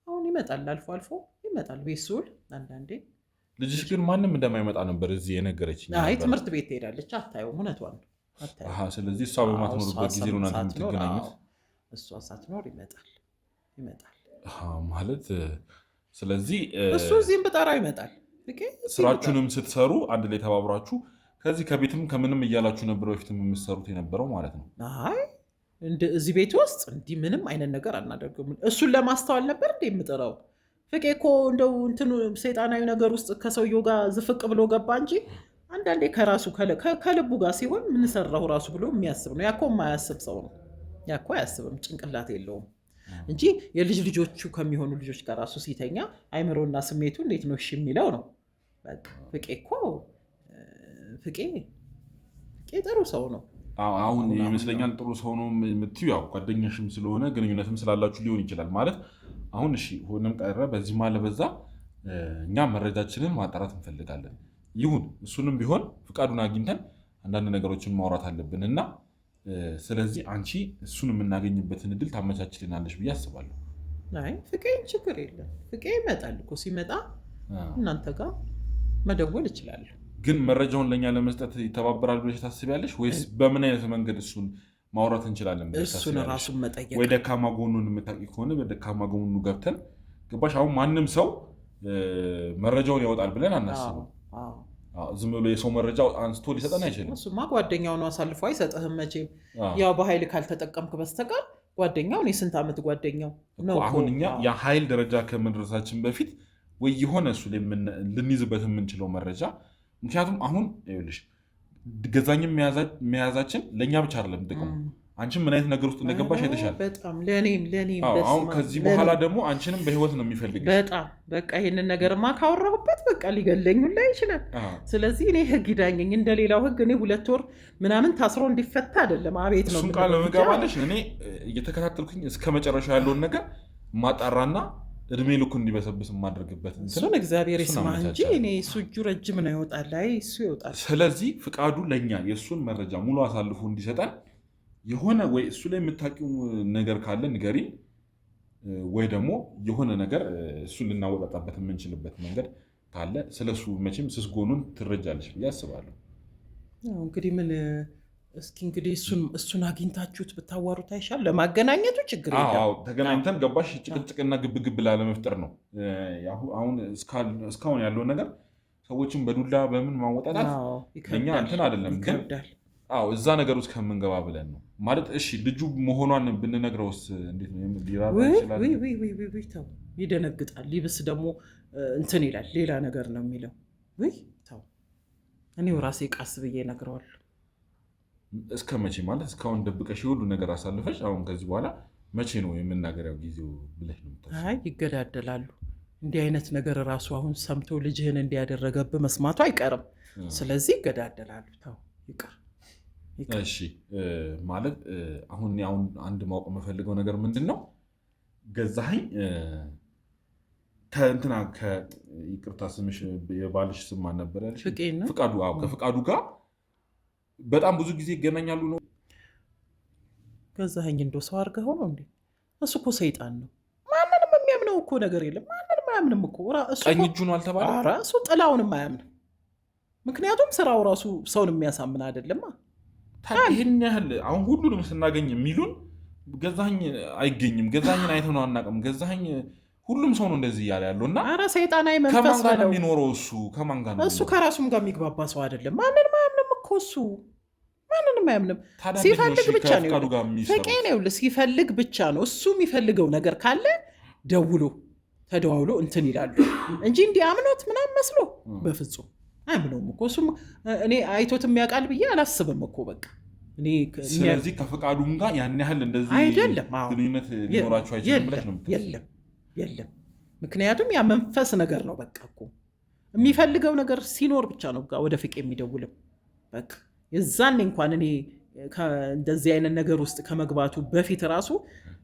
አሁን ይመጣል፣ አልፎ ይመጣል ቤት ስውል አንዳንዴ። ልጅሽ ግን ማንም እንደማይመጣ ነበር እዚህ የነገረችኝ። አይ ትምህርት ቤት ትሄዳለች፣ አታየውም። እውነቷን ነው። ስለዚህ እሷ በማትኖርበት ጊዜ ነው እናንተ የምትገናኙት? እሷ ሳትኖር ይመጣል ማለት። ስለዚህ እሱ እዚህም ብጠራ ይመጣል። ስራችሁንም ስትሰሩ አንድ ላይ ተባብራችሁ ከዚህ ከቤትም ከምንም እያላችሁ ነበር በፊትም የምትሰሩት የነበረው ማለት ነው? አይ እዚህ ቤት ውስጥ እንዲህ ምንም አይነት ነገር አናደርግም። እሱን ለማስተዋል ነበር እንደ የምጥረው። ፍቄ እኮ እንደው እንትኑ ሰይጣናዊ ነገር ውስጥ ከሰውየው ጋር ዝፍቅ ብሎ ገባ እንጂ አንዳንዴ ከራሱ ከልቡ ጋር ሲሆን ምንሰራው ራሱ ብሎ የሚያስብ ነው። ያኮ የማያስብ ሰው ነው። ያኮ አያስብም፣ ጭንቅላት የለውም እንጂ የልጅ ልጆቹ ከሚሆኑ ልጆች ጋር ራሱ ሲተኛ አይምሮና ስሜቱ እንዴት ነው እሺ የሚለው ነው። ፍቄ እኮ ፍቄ ጥሩ ሰው ነው። አሁን ይመስለኛል ጥሩ ሰው ነው የምትዩ ያው ጓደኛሽም ስለሆነ ግንኙነትም ስላላችሁ ሊሆን ይችላል ማለት። አሁን እሺ ሆነም ቀረ በዚህ ማለ በዛ እኛ መረጃችንን ማጣራት እንፈልጋለን። ይሁን እሱንም ቢሆን ፍቃዱን አግኝተን አንዳንድ ነገሮችን ማውራት አለብን እና ስለዚህ አንቺ እሱን የምናገኝበትን እድል ታመቻችልናለሽ ብዬ አስባለሁ። አይ ፍቄ ችግር የለም። ፍቄ ይመጣል እኮ ሲመጣ እናንተ ጋር መደወል እችላለሁ። ግን መረጃውን ለእኛ ለመስጠት ይተባበራል ብለሽ ታስቢያለሽ ወይስ በምን አይነት መንገድ እሱን ማውራት እንችላለን ብለሽ ታስቢያለሽ? እሱን ራሱን መጠየቅ ወይ ደካማ ጎኑን የምታውቂ ከሆነ በደካማ ጎኑ ገብተን ገባሽ። አሁን ማንም ሰው መረጃውን ያወጣል ብለን አናስብም። ዝም ብሎ የሰው መረጃ አንስቶ ሊሰጠን አይችልም። እሱማ ጓደኛው ነው አሳልፎ አይሰጥህም መቼም። ያው በኃይል ካልተጠቀምክ በስተቀር ጓደኛው የስንት ዓመት ጓደኛው ነው። አሁን እኛ የኃይል ደረጃ ከመድረሳችን በፊት ወይ የሆነ እሱ ልንይዝበት የምንችለው መረጃ። ምክንያቱም አሁን ይኸውልሽ ገዛኝም መያዛችን ለእኛ ብቻ አይደለም ጥቅሙ። አንቺም ምን አይነት ነገር ውስጥ እንደገባሽ አይተሻል። በጣም ለኔም አሁን ከዚህ በኋላ ደግሞ አንቺንም በህይወት ነው የሚፈልግሽ። በጣም በቃ ይሄንን ነገርማ ካወራሁበት በቃ ሊገለኝ ሁላ ይችላል። ስለዚህ እኔ ህግ ይዳኘኝ። እንደሌላው ህግ እኔ 2 ወር ምናምን ታስሮ እንዲፈታ አይደለም። አቤት ነው እሱን ቃል ለመገባለሽ እኔ እየተከታተልኩኝ እስከ መጨረሻው ያለውን ነገር ማጣራና እድሜ ልኩ እንዲበሰብስ የማደርግበት እሱን እግዚአብሔር ይስማ እንጂ እኔ እሱ እጁ ረጅም ነው ይወጣል ላይ እሱ ይወጣል። ስለዚህ ፍቃዱ ለኛ የእሱን መረጃ ሙሉ አሳልፎ እንዲሰጠን የሆነ ወይ እሱ ላይ የምታውቂው ነገር ካለ ንገሪን፣ ወይ ደግሞ የሆነ ነገር እሱን ልናወጣጣበት የምንችልበት መንገድ ካለ ስለሱ መቼም ስስጎኑን ትረጃለች ብዬ አስባለሁ። እንግዲህ ምን እስኪ እንግዲህ እሱን አግኝታችሁት ብታዋሩት አይሻል? ለማገናኘቱ ችግር የለም። ተገናኝተን ገባሽ ጭቅጭቅና ግብግብ ላለመፍጠር ነው። አሁን እስካሁን ያለውን ነገር ሰዎችን በዱላ በምን ማወጣጣት እኛ እንትን አይደለም፣ ግን እዛ ነገር ውስጥ ከምንገባ ብለን ነው ማለት። እሺ ልጁ መሆኗን ብንነግረውስ እንዴት ነው? ሊራራ ይችላል፣ ይደነግጣል፣ ሊብስ ደግሞ እንትን ይላል፣ ሌላ ነገር ነው የሚለው። ተው እኔው ራሴ ቃስ ብዬ እነግረዋለሁ። እስከ መቼ ማለት እስካሁን ደብቀሽ ሁሉ ነገር አሳልፈሽ አሁን ከዚህ በኋላ መቼ ነው የምናገሪያው ጊዜው ብለሽ ነው የምታስበው? አይ ይገዳደላሉ። እንዲህ አይነት ነገር ራሱ አሁን ሰምቶ ልጅህን እንዲያደረገብህ መስማቱ አይቀርም። ስለዚህ ይገዳደላሉ። ተው ይቅር። እሺ ማለት አሁን አንድ ማወቅ የምፈልገው ነገር ምንድን ነው? ገዛኸኝ ከእንትና ይቅርታ ስምሽ የባልሽ ስም ማን ነበር ያልሽ? ፍቃዱ። ከፍቃዱ ጋር በጣም ብዙ ጊዜ ይገናኛሉ ነው? ገዛኸኝ እንደው ሰው አድርገኸው ነው እንዴ? እሱ እኮ ሰይጣን ነው። ማንንም የሚያምነው እኮ ነገር የለም። ማንንም አያምንም እኮ። ቀኝ እጁ ነው አልተባለ? እሱ ጥላውንም አያምንም። ምክንያቱም ስራው ራሱ ሰውን የሚያሳምን አይደለም። ይህን ያህል አሁን ሁሉንም ስናገኝ የሚሉን ገዛኸኝ አይገኝም፣ ገዛኸኝን አይተው ነው አናውቅም፣ ገዛኸኝ ሁሉም ሰው ነው እንደዚህ እያለ ያለው እና ሰይጣናዊ መንፈስ ከማን ጋር ነው የሚኖረው? እሱ ከማን ጋር ነው? እሱ ከራሱም ጋር የሚግባባ ሰው አይደለም። ማንንም አያምንም እኮ እሱ ማንንም አያምንም። ሲፈልግ ብቻ ነው ፍቄ ነው ሲፈልግ ብቻ ነው። እሱ የሚፈልገው ነገር ካለ ተደዋውሎ እንትን ይላሉ እንጂ እንዲህ አምኖት ምናምን መስሎ በፍጹም አያምነውም እኮ እሱም። እኔ አይቶት የሚያውቃል ብዬ አላስብም እኮ በቃ። ስለዚህ ከፈቃዱም ጋር ያን ያህል እንደዚህ አይደለም ግንኙነት ሊኖራቸው አይችልም ብለሽ ነው? የለም ምክንያቱም ያ መንፈስ ነገር ነው በቃ እኮ። የሚፈልገው ነገር ሲኖር ብቻ ነው ወደ ፍቄ የሚደውልም በቃ። የዛኔ እንኳን እኔ እንደዚህ አይነት ነገር ውስጥ ከመግባቱ በፊት ራሱ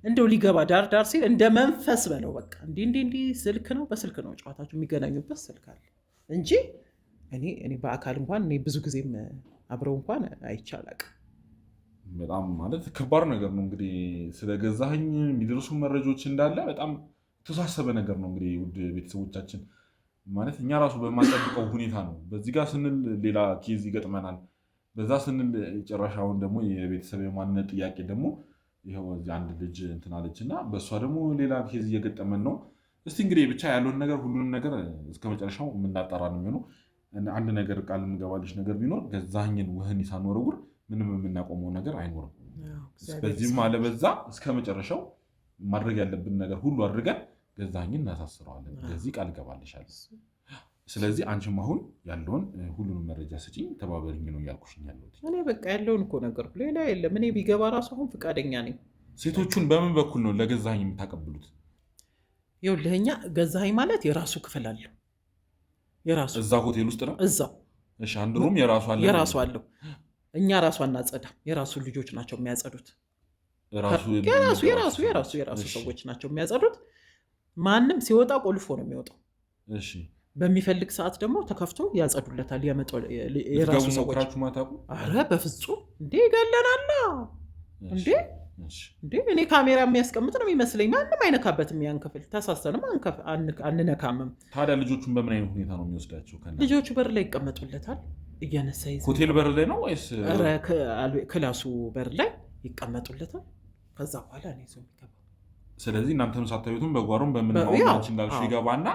እንደው ሊገባ ዳር ሲል እንደ መንፈስ በለው በቃ እንዲህ ስልክ ነው፣ በስልክ ነው ጨዋታቸው፣ የሚገናኙበት ስልክ አለ እንጂ እኔ በአካል እንኳን እኔ ብዙ ጊዜም አብረው እንኳን አይቼ አላውቅም። በጣም ማለት ከባድ ነገር ነው እንግዲህ። ስለገዛኸኝ የሚደርሱ መረጃዎች እንዳለ በጣም የተሳሰበ ነገር ነው እንግዲህ። ውድ ቤተሰቦቻችን ማለት እኛ ራሱ በማንጠብቀው ሁኔታ ነው። በዚህ ጋር ስንል ሌላ ኬዝ ይገጥመናል፣ በዛ ስንል ጭራሽ አሁን ደግሞ የቤተሰብ የማንነት ጥያቄ ደግሞ ይኸው አንድ ልጅ እንትን አለች እና በእሷ ደግሞ ሌላ ኬዝ እየገጠመን ነው። እስቲ እንግዲህ ብቻ ያለውን ነገር ሁሉንም ነገር እስከ መጨረሻው የምናጣራ ነው የሚሆነው። አንድ ነገር ቃል የምገባልሽ ነገር ቢኖር ገዛኸኝን ወህኒ ሳንወረውር ምንም የምናቆመው ነገር አይኖርም። በዚህም አለበዛ እስከ መጨረሻው ማድረግ ያለብን ነገር ሁሉ አድርገን ገዛኸኝን እናሳስረዋለን። ለዚህ ቃል እገባልሻለሁ። ስለዚህ አንቺም አሁን ያለውን ሁሉንም መረጃ ስጪኝ፣ ተባበሪኝ ነው እያልኩሽኝ ያለሁት። እኔ በቃ ያለውን እኮ ነገርኩ፣ ሌላ የለም። እኔ ቢገባ ራሱ አሁን ፈቃደኛ ነኝ። ሴቶቹን በምን በኩል ነው ለገዛኸኝ የምታቀብሉት? ይኸውልህ እኛ ገዛኸኝ ማለት የራሱ ክፍል አለው። የራሱ እዛ ሆቴል ውስጥ ነው እዛው። እሺ አንድ ሩም የራሱ አለው። እኛ ራሱ አናጸዳም፣ የራሱ ልጆች ናቸው የሚያጸዱት። የራሱ ሰዎች ናቸው የሚያጸዱት። ማንም ሲወጣ ቆልፎ ነው የሚወጣው። እሺ በሚፈልግ ሰዓት ደግሞ ተከፍቶ ያጸዱለታል። የራሱ ሰዎች። ኧረ በፍጹም እንዴ ይገለናል እንዴ! እኔ ካሜራ የሚያስቀምጥ ነው የሚመስለኝ። ማንም አይነካበትም ያን ክፍል። ተሳስተንም አንነካምም። ታዲያ ልጆቹን በምን አይነት ሁኔታ ነው የሚወስዳቸው? ልጆቹ በር ላይ ይቀመጡለታል እያነሳ ይዘው። ሆቴል በር ላይ ነው ወይስ ክላሱ በር ላይ ይቀመጡለታል። ከዛ በኋላ ነው ይዘው የሚገባው። ስለዚህ እናንተም ሳታዩትም በጓሮም በምን ማውጣች እንዳልሽ ይገባና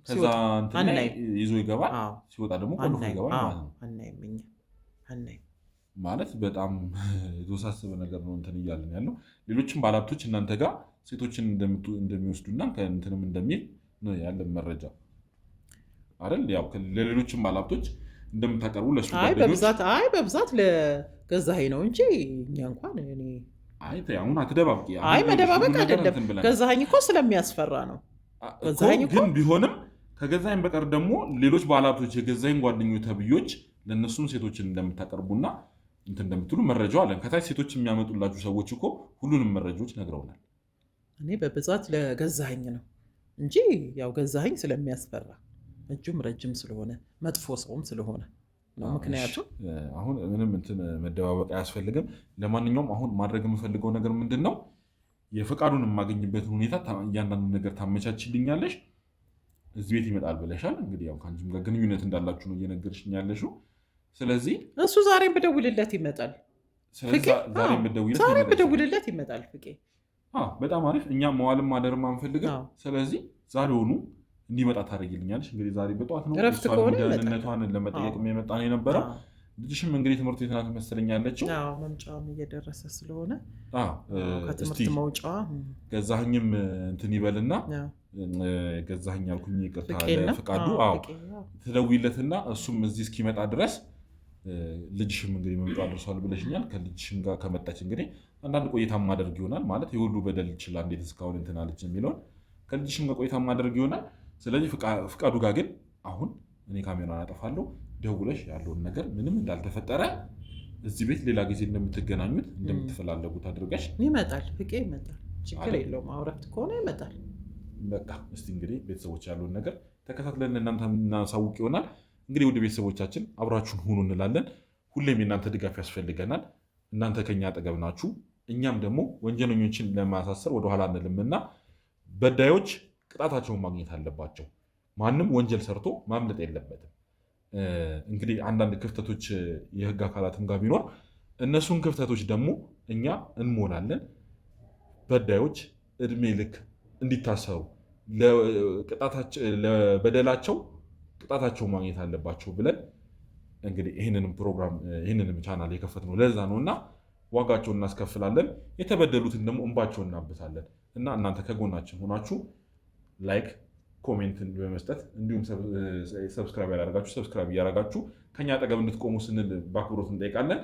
ከዛ እንትን ላይ ይዞ ይገባል። ሲወጣ ደግሞ ቆልፎ ይገባል ማለት ነው። አናይም ማለት በጣም የተወሳሰበ ነገር ነው እንትን እያለን ያለው። ሌሎችም ባለሀብቶች እናንተ ጋር ሴቶችን እንደሚወስዱና ከእንትንም እንደሚል ነው ያለን መረጃ አይደል? ያው ለሌሎችም ባለሀብቶች እንደምታቀርቡ ለሱ በብዛት ለገዛኸኝ ነው እንጂ እኛ እንኳን አሁን አትደባብቂ። አይ መደባበቅ አይደለም። ገዛኸኝ እኮ ስለሚያስፈራ ነው። ግን ቢሆንም ከገዛኸኝ በቀር ደግሞ ሌሎች ባለሀብቶች የገዛኸኝ ጓደኞች ተብዮች ለእነሱም ሴቶችን እንደምታቀርቡና እንትን እንደምትሉ መረጃው አለን። ከታች ሴቶች የሚያመጡላችሁ ሰዎች እኮ ሁሉንም መረጃዎች ነግረውናል። እኔ በብዛት ለገዛኸኝ ነው እንጂ ያው ገዛኸኝ ስለሚያስፈራ እጁም ረጅም ስለሆነ መጥፎ ሰውም ስለሆነ ነው። ምክንያቱም አሁን ምንም እንትን መደባበቅ አያስፈልግም። ለማንኛውም አሁን ማድረግ የምፈልገው ነገር ምንድን ነው? የፈቃዱን የማገኝበትን ሁኔታ እያንዳንዱ ነገር ታመቻችልኛለሽ። እዚህ ቤት ይመጣል ብለሻል። እንግዲህ ያው ከአንቺም ጋር ግንኙነት እንዳላችሁ ነው እየነገርሽኝ ያለሽው። ስለዚህ እሱ ዛሬም ብደውልለት ይመጣል። ዛሬም ብደውልለት ይመጣል። ፍቄ በጣም አሪፍ። እኛ መዋልም ማደርም አንፈልግም። ስለዚህ ዛሬውኑ እንዲመጣ ታደርጊልኛለሽ። እንግዲህ ዛሬ በጠዋት ነው ደህንነቷን ለመጠየቅ የመጣ ነው የነበረው። ልጅሽም እንግዲህ ትምህርት ቤት ናት መሰለኝ ያለችው። መምጫም እየደረሰ ስለሆነ ከትምህርት መውጫ ገዛኸኝም እንትን ይበልና ገዛኸኝ ያልኩኝ ይቅርታ ለፍቃዱ ትደውይለትና እሱም እዚህ እስኪመጣ ድረስ ልጅሽም እንግዲህ መምጫ ደርሷል ብለሽኛል። ከልጅሽም ጋር ከመጣች እንግዲህ አንዳንድ ቆይታ ማደርግ ይሆናል። ማለት የሁሉ በደል ይችላል እንዴት እስካሁን እንትን አለች የሚለውን ከልጅሽም ጋር ቆይታ ማደርግ ይሆናል። ስለዚህ ፍቃዱ ጋር ግን አሁን እኔ ካሜራን አጠፋለሁ። ደውለሽ ያለውን ነገር ምንም እንዳልተፈጠረ እዚህ ቤት ሌላ ጊዜ እንደምትገናኙት እንደምትፈላለጉት አድርገሽ ይመጣል። ፍቄ ይመጣል። ችግር የለውም። አውራት ከሆነ ይመጣል። በቃ እስቲ እንግዲህ ቤተሰቦች ያለውን ነገር ተከታትለን እናንተ እናሳውቅ ይሆናል። እንግዲህ ወደ ቤተሰቦቻችን አብራችሁን ሁኑ እንላለን። ሁሌም የእናንተ ድጋፍ ያስፈልገናል። እናንተ ከኛ አጠገብ ናችሁ። እኛም ደግሞ ወንጀለኞችን ለማሳሰር ወደኋላ አንልምና በዳዮች ቅጣታቸውን ማግኘት አለባቸው። ማንም ወንጀል ሰርቶ ማምለጥ የለበትም። እንግዲህ አንዳንድ ክፍተቶች የህግ አካላትም ጋር ቢኖር እነሱን ክፍተቶች ደግሞ እኛ እንሞላለን። በዳዮች እድሜ ልክ እንዲታሰሩ ለበደላቸው ቅጣታቸው ማግኘት አለባቸው ብለን እንግዲህ ይህንንም ቻናል የከፈትነው ለዛ ነው እና ዋጋቸውን እናስከፍላለን። የተበደሉትን ደግሞ እንባቸውን እናብሳለን እና እናንተ ከጎናችን ሆናችሁ ላይክ ኮሜንትን በመስጠት እንዲሁም ሰብስክራይብ ያላደረጋችሁ ሰብስክራይብ እያደረጋችሁ ከኛ አጠገብ እንድትቆሙ ስንል በአክብሮት እንጠይቃለን።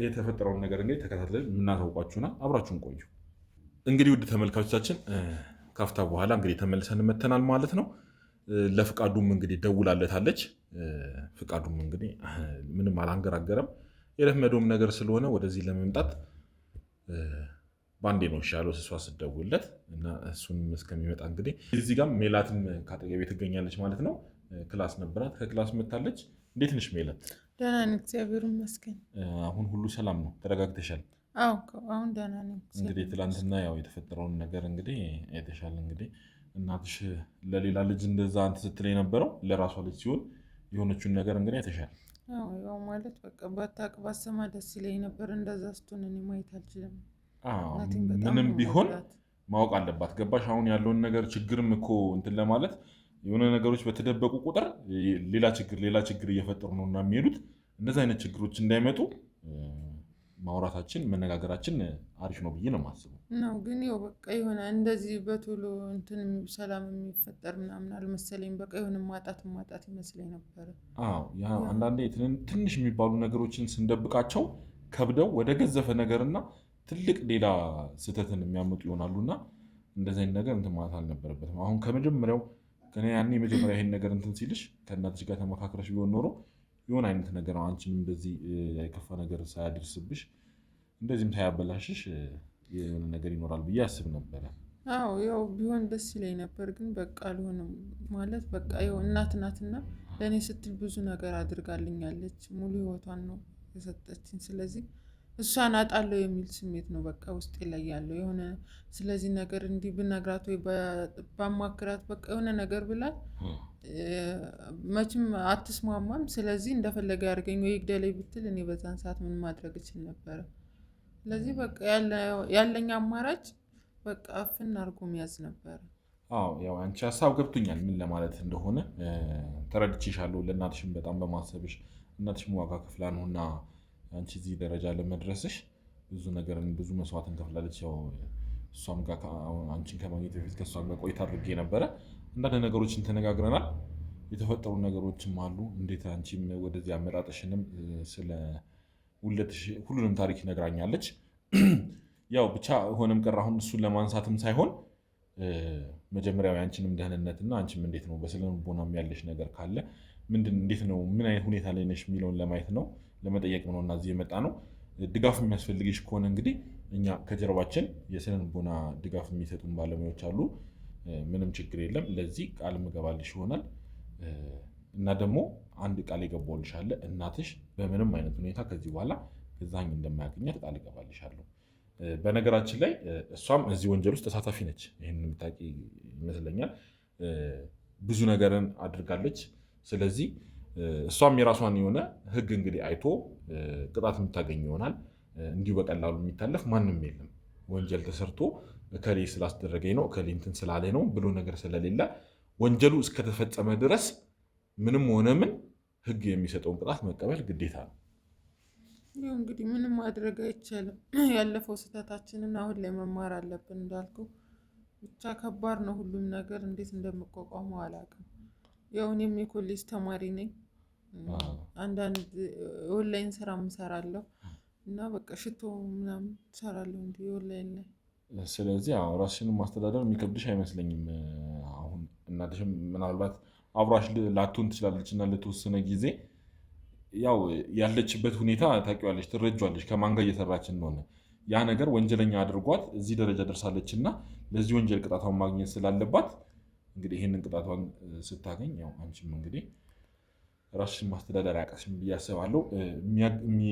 የተፈጠረውን ነገር እንግዲህ ተከታትለን የምናሳውቃችሁና አብራችሁን ቆዩ። እንግዲህ ውድ ተመልካቾቻችን ካፍታ በኋላ እንግዲህ ተመልሰን መተናል ማለት ነው። ለፍቃዱም እንግዲህ ደውላለታለች። ፍቃዱም እንግዲህ ምንም አላንገራገረም። የለመደውም ነገር ስለሆነ ወደዚህ ለመምጣት በአንዴ ነው ያለው እሷ ስትደውልለት እና እሱን እስከሚመጣ እንግዲህ እዚህ ጋር ሜላትም ከአጠገቤ ትገኛለች ማለት ነው። ክላስ ነበራት፣ ከክላስ መታለች። እንዴት ነሽ ሜላት? ደህና ነኝ እግዚአብሔር ይመስገን። አሁን ሁሉ ሰላም ነው? ተረጋግተሻል? አሁን ደህና ነኝ። እንግዲህ ትላንትና ያው የተፈጠረውን ነገር እንግዲህ አይተሻል። እንግዲህ እናትሽ ለሌላ ልጅ እንደዛ አንተ ስትል የነበረው ለራሷ ልጅ ሲሆን የሆነችውን ነገር እንግዲህ አይተሻል። ያው ማለት በቃ ባታውቅ ባሰማ ደስ ይለኝ ነበር። እንደዛ ስትሆን እኔ ማየት አልችልም። ምንም ቢሆን ማወቅ አለባት። ገባሽ? አሁን ያለውን ነገር ችግርም እኮ እንትን ለማለት የሆነ ነገሮች በተደበቁ ቁጥር ሌላ ችግር እየፈጠሩ ነው እና የሚሄዱት እንደዚህ አይነት ችግሮች እንዳይመጡ ማውራታችን መነጋገራችን አሪፍ ነው ብዬ ነው የማስበው። ነው ግን ያው በቃ የሆነ እንደዚህ በቶሎ እንትን ሰላም የሚፈጠር ምናምን አልመሰለኝ። በቃ የሆነ ማጣት ይመስለኝ ነበረ። አንዳንዴ ትንሽ የሚባሉ ነገሮችን ስንደብቃቸው ከብደው ወደ ገዘፈ ነገርና ትልቅ ሌላ ስህተትን የሚያመጡ ይሆናሉና እንደዚህ አይነት ነገር እንትን ማለት አልነበረበትም። አሁን ከመጀመሪያው ያኔ መጀመሪያ ይሄን ነገር እንትን ሲልሽ ከእናትሽ ጋር ተመካክረሽ ቢሆን ኖሮ የሆነ አይነት ነገር ነው አንቺም እንደዚህ የከፋ ነገር ሳያደርስብሽ እንደዚህም ሳያበላሽሽ የሆነ ነገር ይኖራል ብዬ አስብ ነበረ። ያው ቢሆን ደስ ይለኝ ነበር፣ ግን በቃ አልሆነም። ማለት በቃ ያው እናት ናትና ለእኔ ስትል ብዙ ነገር አድርጋልኛለች። ሙሉ ህይወቷን ነው የሰጠችኝ። ስለዚህ እሷን አጣለው የሚል ስሜት ነው በቃ ውስጤ ላይ ያለው የሆነ። ስለዚህ ነገር እንዲህ ብነግራት ወይ ባማክራት በቃ የሆነ ነገር ብላት መቼም አትስማማም። ስለዚህ እንደፈለገ ያድርገኝ ወይ ይግደለኝ ብትል እኔ በዛን ሰዓት ምን ማድረግ እችል ነበረ? ስለዚህ በቃ ያለኝ አማራጭ በቃ አፍን አድርጎ መያዝ ነበረ። ያው አንቺ ሀሳብ ገብቶኛል ምን ለማለት እንደሆነ ተረድቼሻለሁ። ለእናትሽም በጣም በማሰብሽ እናትሽም ዋጋ ከፍላ ነውና አንቺ እዚህ ደረጃ ለመድረስሽ ብዙ መስዋዕትን ከፍላለች። ያው እሷም ጋር አንቺን ከማግኘት በፊት ከእሷም ጋር ቆይታ አድርጌ ነበረ። አንዳንድ ነገሮችን ተነጋግረናል። የተፈጠሩ ነገሮችም አሉ። እንዴት አንቺም ወደዚህ አመጣጥሽንም ስለ ሁሉንም ታሪክ ነግራኛለች። ያው ብቻ ሆነም ቀር አሁን እሱን ለማንሳትም ሳይሆን መጀመሪያው ያንቺንም ደህንነትና አንቺም እንዴት ነው በስነ ልቦናም ያለሽ ነገር ካለ እንዴት ነው ምን አይነት ሁኔታ ላይ ነሽ የሚለውን ለማየት ነው ለመጠየቅ ነው እና እዚህ የመጣ ነው። ድጋፍ የሚያስፈልግሽ ከሆነ እንግዲህ እኛ ከጀርባችን የስነ ልቦና ድጋፍ የሚሰጡን ባለሙያዎች አሉ። ምንም ችግር የለም። ለዚህ ቃል ምገባልሽ ይሆናል እና ደግሞ አንድ ቃል የገባልሽ አለ። እናትሽ በምንም አይነት ሁኔታ ከዚህ በኋላ ገዛኸኝ እንደማያገኛት ቃል እገባልሻለሁ። በነገራችን ላይ እሷም እዚህ ወንጀል ውስጥ ተሳታፊ ነች። ይህን የምታውቂ ይመስለኛል። ብዙ ነገርን አድርጋለች። ስለዚህ እሷም የራሷን የሆነ ሕግ እንግዲህ አይቶ ቅጣት የምታገኝ ይሆናል። እንዲሁ በቀላሉ የሚታለፍ ማንም የለም። ወንጀል ተሰርቶ እከሌ ስላስደረገኝ ነው እከሌ እንትን ስላለ ነው ብሎ ነገር ስለሌለ ወንጀሉ እስከተፈጸመ ድረስ ምንም ሆነ ምን ሕግ የሚሰጠውን ቅጣት መቀበል ግዴታ ነው። ይኸው እንግዲህ ምንም ማድረግ አይቻልም። ያለፈው ስህተታችንን አሁን ላይ መማር አለብን። እንዳልኩ ብቻ ከባድ ነው ሁሉም ነገር። እንዴት እንደምቋቋመው አላውቅም። ያው እኔም የኮሌጅ ተማሪ ነኝ። አንዳንድ ኦንላይን ስራ እሰራለሁ እና በቃ ሽቶ ምናምን እሰራለሁ እንዲህ ኦንላይን ላይ። ስለዚህ ራስሽንም ማስተዳደር የሚከብድሽ አይመስለኝም። አሁን እናትሽም ምናልባት አብራሽ ላትሆን ትችላለች እና ለተወሰነ ጊዜ ያው ያለችበት ሁኔታ ታውቂዋለሽ፣ ትረጇለሽ ከማን ጋር እየሰራች እንደሆነ። ያ ነገር ወንጀለኛ አድርጓት እዚህ ደረጃ ደርሳለች እና ለዚህ ወንጀል ቅጣቷን ማግኘት ስላለባት እንግዲህ ይህንን ቅጣቷን ስታገኝ ያው አንቺም እንግዲህ ራስሽን ማስተዳደር ያቃስም ብዬ አስባለሁ።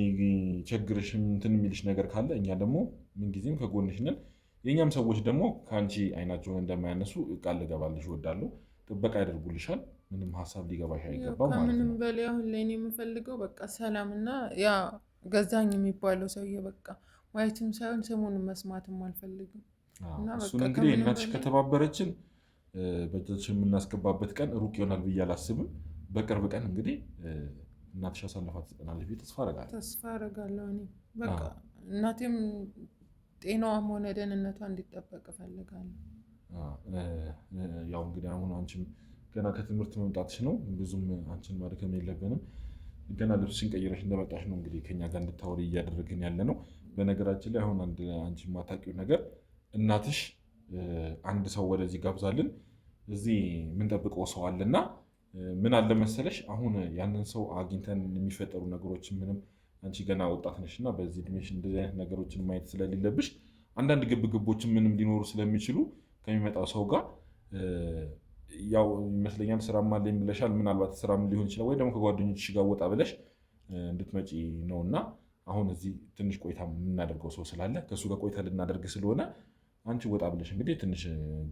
የሚቸግርሽ እንትን የሚልሽ ነገር ካለ እኛ ደግሞ ምንጊዜም ከጎንሽ ነን። የእኛም ሰዎች ደግሞ ከአንቺ አይናቸውን እንደማያነሱ ቃል ልገባልሽ እወዳለሁ። ጥበቃ ያደርጉልሻል። ምንም ሀሳብ ሊገባሽ አይገባም ማለት ነው። ከምንም በላይ አሁን ላይ እኔ የምፈልገው በቃ ሰላም እና ያ ገዛኸኝ የሚባለው ሰውዬ በቃ ማየትም ሳይሆን ስሙንም መስማትም አልፈልግም። እሱን እንግዲህ እናትሽ ከተባበረችን በእጃችን የምናስገባበት ቀን ሩቅ ይሆናል ብዬ አላስብም። በቅርብ ቀን እንግዲህ እናትሽ አሳልፋ ትሰጠናለች ብዬ ተስፋ አደርጋለሁ። እኔ በቃ እናቴም ጤናዋም ሆነ ደህንነቷ እንዲጠበቅ እፈልጋለሁ። ያው እንግዲህ አሁን አንቺም ገና ከትምህርት መምጣትሽ ነው። ብዙም አንቺን ማድከም የለብንም። ገና ልብስሽን ቀይረሽ እንደመጣሽ ነው እንግዲህ ከኛ ጋር እንድታወሪ እያደረግን ያለ ነው። በነገራችን ላይ አሁን አንቺ የማታውቂው ነገር እናትሽ አንድ ሰው ወደዚህ ጋብዛልን እዚህ የምንጠብቀው ሰው አለና ምን አለ መሰለሽ አሁን ያንን ሰው አግኝተን የሚፈጠሩ ነገሮች ምንም አንቺ ገና ወጣት ነሽ እና በዚህ እድሜሽ እንደዚህ አይነት ነገሮችን ማየት ስለሌለብሽ አንዳንድ ግብግቦችን ምንም ሊኖሩ ስለሚችሉ ከሚመጣው ሰው ጋር ያው ይመስለኛል ስራም አለኝ ብለሻል። ምናልባት ስራም ሊሆን ይችላል ወይ ደግሞ ከጓደኞችሽ ጋር ወጣ ብለሽ እንድትመጪ ነውና አሁን እዚህ ትንሽ ቆይታ የምናደርገው ሰው ስላለ ከእሱ ጋር ቆይታ ልናደርግ ስለሆነ አንቺ ወጣ ብለሽ እንግዲህ ትንሽ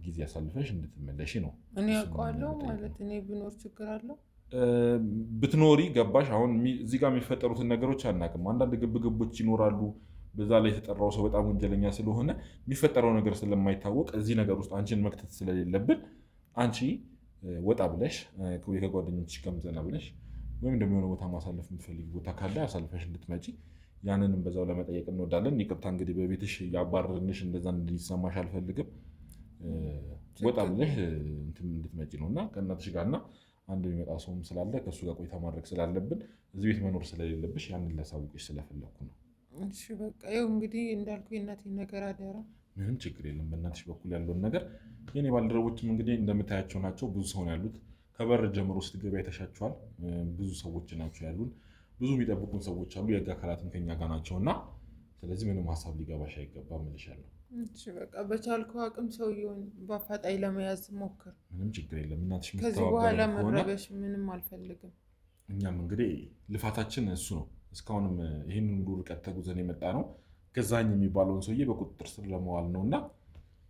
ጊዜ ያሳልፈሽ እንድትመለሺ ነው። እኔ ያውቀዋለሁ ማለት እኔ ቢኖር ችግር አለው ብትኖሪ ገባሽ። አሁን እዚህ ጋር የሚፈጠሩትን ነገሮች አናውቅም። አንዳንድ ግብግቦች ይኖራሉ። በዛ ላይ የተጠራው ሰው በጣም ወንጀለኛ ስለሆነ የሚፈጠረው ነገር ስለማይታወቅ እዚህ ነገር ውስጥ አንቺን መክተት ስለሌለብን አንቺ ወጣ ብለሽ ከጓደኞችሽ ጋር ዘና ብለሽ ወይም ደግሞ የሆነ ቦታ ማሳለፍ የምትፈልጊ ቦታ ካለ አሳልፈሽ እንድትመጪ ያንንም በዛው ለመጠየቅ እንወዳለን። ይቅርታ እንግዲህ በቤትሽ ያባረርንሽ እንደዛ እንዲሰማሽ አልፈልግም። ወጣ ብለሽ እንድትመጪ ነው እና ከእናትሽ ጋርና አንድ የሚመጣ ሰውም ስላለ ከእሱ ጋር ቆይታ ማድረግ ስላለብን እዚህ ቤት መኖር ስለሌለብሽ ያንን ላሳውቅሽ ስለፈለኩ ነው። እሺ በቃ ይኸው እንግዲህ እንዳልኩ የእናቴን ነገር አደራ። ምንም ችግር የለም። በእናትሽ በኩል ያለውን ነገር የኔ ባልደረቦችም እንግዲህ እንደምታያቸው ናቸው። ብዙ ሰው ነው ያሉት። ከበር ጀምሮ ስትገቢ አይተሻቸዋል። ብዙ ሰዎች ናቸው ያሉን። ብዙ የሚጠብቁን ሰዎች አሉ። የህግ አካላትም ከኛ ጋር ናቸው እና ስለዚህ ምንም ሀሳብ ሊገባሽ አይገባም እልሻለሁ። እሺ በቃ በቻልከው አቅም ሰውየውን በአፋጣኝ ለመያዝ ሞክር። ምንም ችግር የለም። እናትሽ ከዚህ በኋላ መረበሽ ምንም አልፈልግም። እኛም እንግዲህ ልፋታችን እሱ ነው። እስካሁንም ይህንን ሁሉ ርቀት ተጉዘን የመጣ ነው ገዛኸኝ የሚባለውን ሰውዬ በቁጥጥር ስር ለመዋል ነው እና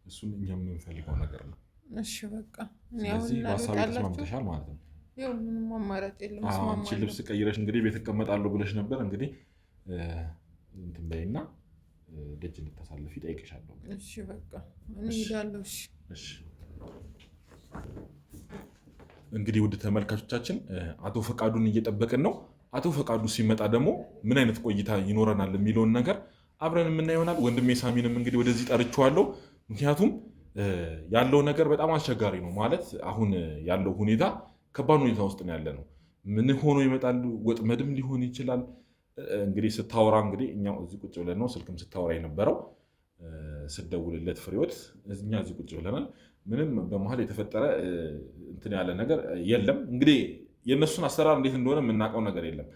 እሱን እኛም የምንፈልገው ነገር ነው። እሺ በቃ ስለዚህ በሀሳብ ተስማምተሻል ማለት ነው? ያው ምንም አማራጭ የለም። አንቺ ልብስ ቀይረሽ እንግዲህ ቤት እቀመጣለሁ ብለሽ ነበር። እንግዲህ እንትን በይና ደጅ እንድታሳልፊ እጠይቅሻለሁ። እሺ በቃ እኔ እሄዳለሁ። እሺ እንግዲህ ውድ ተመልካቾቻችን አቶ ፈቃዱን እየጠበቅን ነው። አቶ ፈቃዱ ሲመጣ ደግሞ ምን አይነት ቆይታ ይኖረናል የሚለውን ነገር አብረን የምናየው ይሆናል። ወንድሜ ሳሚንም እንግዲህ ወደዚህ ጠርቼዋለሁ። ምክንያቱም ያለው ነገር በጣም አስቸጋሪ ነው። ማለት አሁን ያለው ሁኔታ ከባድ ሁኔታ ውስጥ ነው ያለ ነው። ምን ሆኖ ይመጣል? ወጥመድም ሊሆን ይችላል። እንግዲህ ስታወራ እንግዲህ እኛው እዚህ ቁጭ ብለን ነው ስልክም ስታወራ የነበረው ስደውልለት ፍሬዎት እኛ እዚህ ቁጭ ብለናል። ምንም በመሀል የተፈጠረ እንትን ያለ ነገር የለም። እንግዲህ የእነሱን አሰራር እንዴት እንደሆነ የምናውቀው ነገር የለም።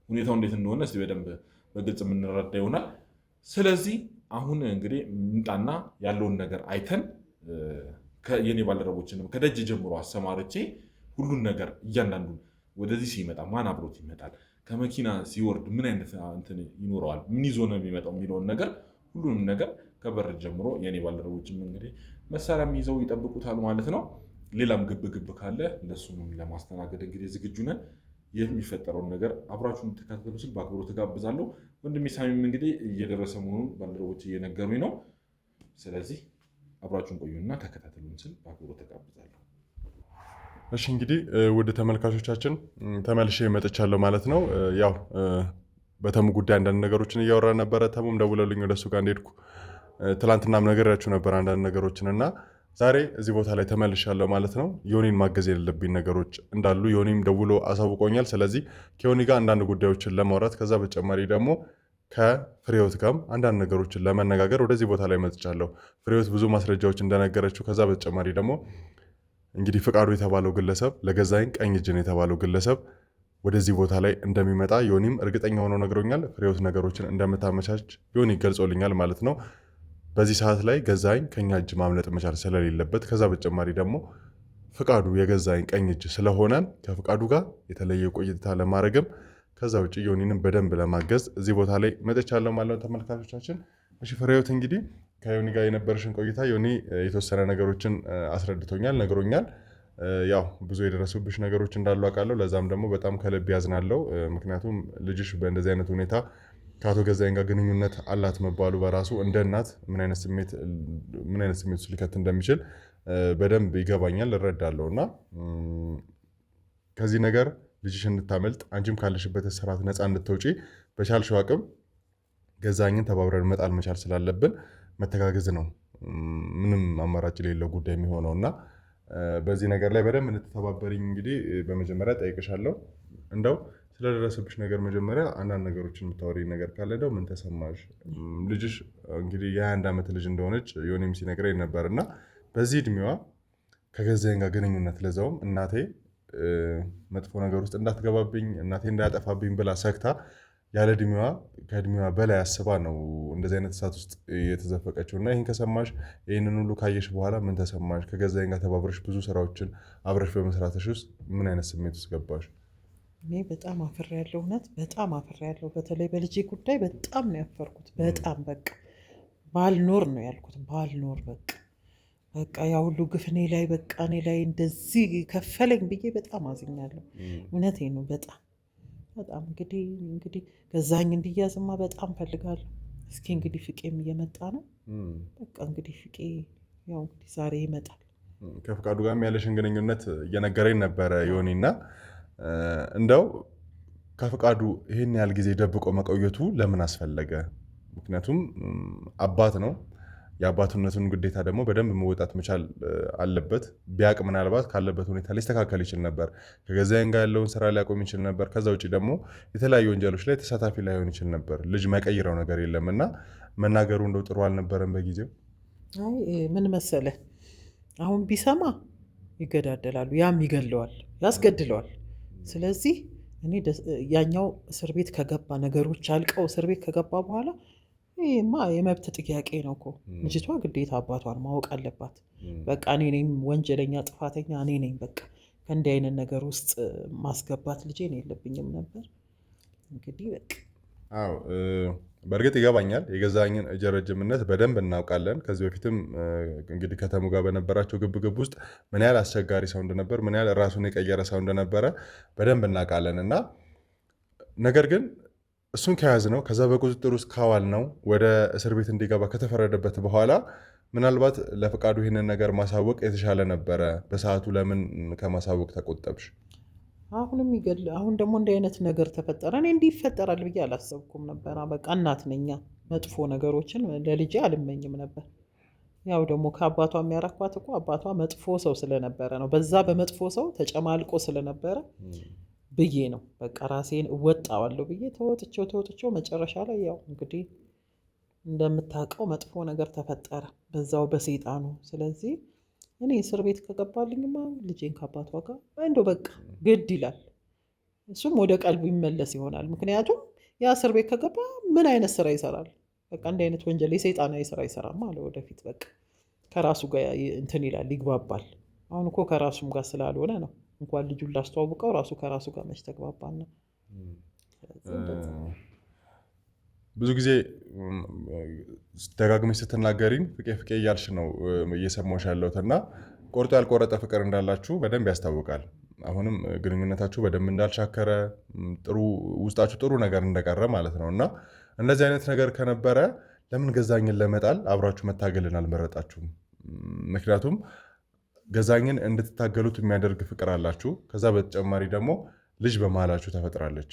ሁኔታው እንዴት እንደሆነ እስኪ በደንብ በግልጽ የምንረዳ ይሆናል። ስለዚህ አሁን እንግዲህ ምንጣና ያለውን ነገር አይተን የኔ ባልደረቦችንም ከደጅ ጀምሮ አሰማርቼ ሁሉን ነገር እያንዳንዱን ወደዚህ ሲመጣ ማን አብሮት ይመጣል፣ ከመኪና ሲወርድ ምን አይነት እንትን ይኖረዋል፣ ምን ይዞ ነው የሚመጣው የሚለውን ነገር ሁሉንም ነገር ከበር ጀምሮ የኔ ባልደረቦችም እንግዲህ መሳሪያም ይዘው ይጠብቁታል ማለት ነው። ሌላም ግብ ካለ ለሱም ለማስተናገድ እንግዲህ ዝግጁ ነን። የሚፈጠረውን ነገር አብራችሁን ተከታተሉ ስል በአክብሮት ተጋብዛለሁ። ወንድሜ ሳሚም እንግዲህ እየደረሰ መሆኑን ባልደረቦች እየነገሩኝ ነው። ስለዚህ አብራችሁን ቆዩና ተከታተሉን ስል በአክብሮት ተጋብዛለሁ። እሺ እንግዲህ ውድ ተመልካቾቻችን ተመልሼ መጥቻለሁ ማለት ነው። ያው በተሙ ጉዳይ አንዳንድ ነገሮችን እያወራ ነበረ። ተሙም ደውለልኝ ወደሱ ጋር እንደሄድኩ ትላንትናም ነገራችሁ ነበር አንዳንድ ነገሮችን እና ዛሬ እዚህ ቦታ ላይ ተመልሻለሁ ማለት ነው። ዮኒን ማገዝ የሌለብኝ ነገሮች እንዳሉ ዮኒም ደውሎ አሳውቆኛል። ስለዚህ ከዮኒ ጋር አንዳንድ ጉዳዮችን ለማውራት ከዛ በተጨማሪ ደግሞ ከፍሬዎት ጋርም አንዳንድ ነገሮችን ለመነጋገር ወደዚህ ቦታ ላይ መጥቻለሁ። ፍሬዎት ብዙ ማስረጃዎች እንደነገረችው ከዛ በተጨማሪ ደግሞ እንግዲህ ፍቃዱ የተባለው ግለሰብ ለገዛኝ ቀኝ እጅ ነው የተባለው ግለሰብ ወደዚህ ቦታ ላይ እንደሚመጣ ዮኒም እርግጠኛ ሆኖ ነግሮኛል። ፍሬዎት ነገሮችን እንደምታመቻች ዮኒ ገልጾልኛል ማለት ነው። በዚህ ሰዓት ላይ ገዛኝ ከኛ እጅ ማምለጥ መቻል ስለሌለበት ከዛ በተጨማሪ ደግሞ ፍቃዱ የገዛኝ ቀኝ እጅ ስለሆነ ከፍቃዱ ጋር የተለየ ቆይታ ለማድረግም ከዛ ውጭ ዮኒንም በደንብ ለማገዝ እዚህ ቦታ ላይ መጥቻለሁ ማለት ነው ተመልካቾቻችን። እሺ ፍሬዎት እንግዲህ ከዮኒ ጋር የነበረሽን ቆይታ ዮኒ የተወሰነ ነገሮችን አስረድቶኛል፣ ነግሮኛል። ያው ብዙ የደረሱብሽ ነገሮች እንዳሉ አውቃለሁ። ለዛም ደግሞ በጣም ከልብ ያዝናለሁ። ምክንያቱም ልጅሽ በእንደዚህ አይነት ሁኔታ ከአቶ ገዛኝ ጋር ግንኙነት አላት መባሉ በራሱ እንደ እናት ምን አይነት ስሜት ውስጥ ሊከት እንደሚችል በደንብ ይገባኛል፣ እረዳለሁ። እና ከዚህ ነገር ልጅሽ እንድታመልጥ አንቺም ካለሽበት እስራት ነፃ እንድትወጪ በቻልሽው አቅም ገዛኝን ተባብረን መጣል መቻል ስላለብን መተጋገዝ ነው ምንም አማራጭ የሌለው ጉዳይ የሚሆነው እና በዚህ ነገር ላይ በደንብ እንድትተባበሪኝ እንግዲህ በመጀመሪያ ጠይቅሻለሁ። እንደው ስለደረሰብሽ ነገር መጀመሪያ አንዳንድ ነገሮችን የምታወሪኝ ነገር ካለ እንደው ምን ተሰማሽ? ልጅሽ እንግዲህ የ21 ዓመት ልጅ እንደሆነች ዮኒም ሲነግረኝ ነበር እና በዚህ እድሜዋ ከገዛኝ ጋር ግንኙነት ለዛውም እናቴ መጥፎ ነገር ውስጥ እንዳትገባብኝ እናቴ እንዳያጠፋብኝ ብላ ሰግታ ያለ እድሜዋ ከእድሜዋ በላይ አስባ ነው እንደዚህ አይነት እሳት ውስጥ የተዘፈቀችው እና ይህን ከሰማሽ ይህንን ሁሉ ካየሽ በኋላ ምን ተሰማሽ? ከገዛኝ ጋር ተባብረሽ ብዙ ስራዎችን አብረሽ በመስራትሽ ውስጥ ምን አይነት ስሜት ውስጥ ገባሽ? እኔ በጣም አፍሬያለሁ፣ እውነት በጣም አፍሬያለሁ። በተለይ በልጄ ጉዳይ በጣም ነው ያፈርኩት። በጣም በቃ ባልኖር ነው ያልኩት፣ ባልኖር በቃ ያ ሁሉ ግፍ እኔ ላይ እንደዚህ ከፈለኝ ብዬ በጣም አዝኛለሁ። እውነቴን ነው። በጣም እንግዲህ ገዛኝ እንዲያዝማ በጣም ፈልጋለሁ። እስኪ እንግዲህ ፍቄም እየመጣ ነው። በቃ እንግዲህ ፍቄ ያው እንግዲህ ዛሬ ይመጣል። ከፍቃዱ ጋርም ያለሽን ግንኙነት እየነገረኝ ነበረ ዮኒና እንደው ከፍቃዱ ይህን ያህል ጊዜ ደብቆ መቆየቱ ለምን አስፈለገ? ምክንያቱም አባት ነው። የአባትነቱን ግዴታ ደግሞ በደንብ መወጣት መቻል አለበት። ቢያቅ ምናልባት ካለበት ሁኔታ ሊስተካከል ይችል ነበር። ከገዛኝ ጋር ያለውን ስራ ሊያቆም ይችል ነበር። ከዛ ውጭ ደግሞ የተለያዩ ወንጀሎች ላይ ተሳታፊ ላይሆን ይችል ነበር። ልጅ መቀይረው ነገር የለም እና መናገሩ እንደው ጥሩ አልነበረም በጊዜው። ምን መሰለህ፣ አሁን ቢሰማ ይገዳደላሉ፣ ያም ይገለዋል፣ ያስገድለዋል። ስለዚህ እኔ ያኛው እስር ቤት ከገባ ነገሮች አልቀው እስር ቤት ከገባ በኋላ ይሄማ የመብት ጥያቄ ነው እኮ። ልጅቷ ግዴታ አባቷን ማወቅ አለባት። በቃ እኔ ነኝ ወንጀለኛ ጥፋተኛ እኔ ነኝ። በቃ ከእንዲህ አይነት ነገር ውስጥ ማስገባት ልጄን የለብኝም ነበር። እንግዲህ በቃ አዎ፣ በእርግጥ ይገባኛል። የገዛኝን እጀ ረጅምነት በደንብ እናውቃለን። ከዚህ በፊትም እንግዲህ ከተሙ ጋር በነበራቸው ግብግብ ውስጥ ምን ያህል አስቸጋሪ ሰው እንደነበር፣ ምን ያህል ራሱን የቀየረ ሰው እንደነበረ በደንብ እናውቃለን እና ነገር ግን እሱን ከያዝ ነው ከዛ በቁጥጥር ውስጥ ካዋል ነው ወደ እስር ቤት እንዲገባ ከተፈረደበት በኋላ ምናልባት ለፍቃዱ ይህንን ነገር ማሳወቅ የተሻለ ነበረ። በሰዓቱ ለምን ከማሳወቅ ተቆጠብሽ? አሁን ደግሞ እንዲህ አይነት ነገር ተፈጠረ። እኔ እንዲህ ይፈጠራል ብዬ አላሰብኩም ነበር። በቃ እናት ነኝ፣ መጥፎ ነገሮችን ለልጄ አልመኝም ነበር። ያው ደግሞ ከአባቷ የሚያረኳት እኮ አባቷ መጥፎ ሰው ስለነበረ ነው። በዛ በመጥፎ ሰው ተጨማልቆ ስለነበረ ብዬ ነው በቃ ራሴን እወጣዋለሁ ብዬ ተወጥቼው መጨረሻ ላይ ያው እንግዲህ እንደምታውቀው መጥፎ ነገር ተፈጠረ በዛው በሰይጣኑ። ስለዚህ እኔ እስር ቤት ከገባልኝማ ልጄን ከአባቷ ጋር እንደው በቃ ግድ ይላል። እሱም ወደ ቀልቡ ይመለስ ይሆናል። ምክንያቱም ያ እስር ቤት ከገባ ምን አይነት ስራ ይሰራል? በቃ እንዲህ አይነት ወንጀል የሰይጣናዊ ስራ ይሰራል አለ ወደፊት በቃ ከራሱ ጋር እንትን ይላል ይግባባል። አሁን እኮ ከራሱም ጋር ስላልሆነ ነው እንኳን ልጁን ላስተዋውቀው ራሱ ከራሱ ጋር መች ተግባባና። ብዙ ጊዜ ደጋግመሽ ስትናገሪኝ ፍቄ እያልሽ ነው እየሰማሁሽ ያለሁት እና ቆርጦ ያልቆረጠ ፍቅር እንዳላችሁ በደንብ ያስታውቃል። አሁንም ግንኙነታችሁ በደንብ እንዳልሻከረ ውስጣችሁ ጥሩ ነገር እንደቀረ ማለት ነው። እና እንደዚህ አይነት ነገር ከነበረ ለምን ገዛኝን ለመጣል አብራችሁ መታገልን አልመረጣችሁም? ምክንያቱም ገዛኝን እንድትታገሉት የሚያደርግ ፍቅር አላችሁ። ከዛ በተጨማሪ ደግሞ ልጅ በመሀላችሁ ተፈጥራለች።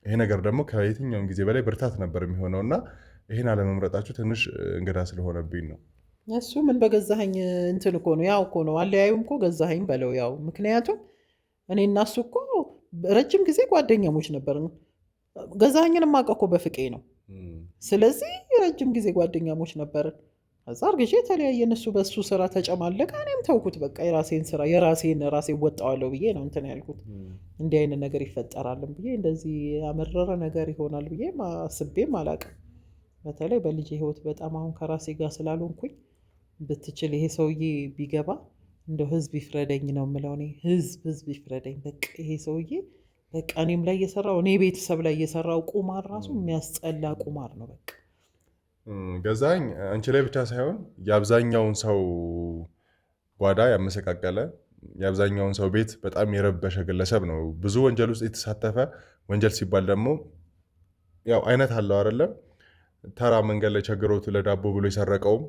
ይሄ ነገር ደግሞ ከየትኛውም ጊዜ በላይ ብርታት ነበር የሚሆነው እና ይህን አለመምረጣችሁ ትንሽ እንግዳ ስለሆነብኝ ነው። እሱ ምን በገዛኸኝ እንትን እኮ ነው ያው እኮ ነው አለያዩም እኮ ገዛኸኝ በለው ያው። ምክንያቱም እኔ እና እሱ እኮ ረጅም ጊዜ ጓደኛሞች ነበር። ገዛኸኝን የማውቀው እኮ በፍቄ ነው። ስለዚህ ረጅም ጊዜ ጓደኛሞች ነበርን። ከዛ እርግዤ የተለያየን። እሱ በሱ ስራ ተጨማለቀ፣ እኔም ተውኩት። በቃ የራሴን ስራ ራሴ ወጣዋለሁ ብዬ ነው እንትን ያልኩት። እንዲህ አይነት ነገር ይፈጠራልን ብዬ እንደዚህ ያመረረ ነገር ይሆናል ብዬ አስቤም አላውቅም። በተለይ በልጅ ህይወት በጣም አሁን ከራሴ ጋር ስላልሆንኩኝ ብትችል ይሄ ሰውዬ ቢገባ እንደው ህዝብ ይፍረደኝ ነው የምለው እኔ። ህዝብ ይፍረደኝ በቃ። ይሄ ሰውዬ በቃ እኔም ላይ እየሰራው እኔ ቤተሰብ ላይ እየሰራው ቁማር ራሱ የሚያስጠላ ቁማር ነው በቃ። ገዛኸኝ አንቺ ላይ ብቻ ሳይሆን የአብዛኛውን ሰው ጓዳ ያመሰቃቀለ፣ የአብዛኛውን ሰው ቤት በጣም የረበሸ ግለሰብ ነው። ብዙ ወንጀል ውስጥ የተሳተፈ። ወንጀል ሲባል ደግሞ ያው አይነት አለው አይደለም። ተራ መንገድ ላይ ቸግሮት ለዳቦ ብሎ የሰረቀውም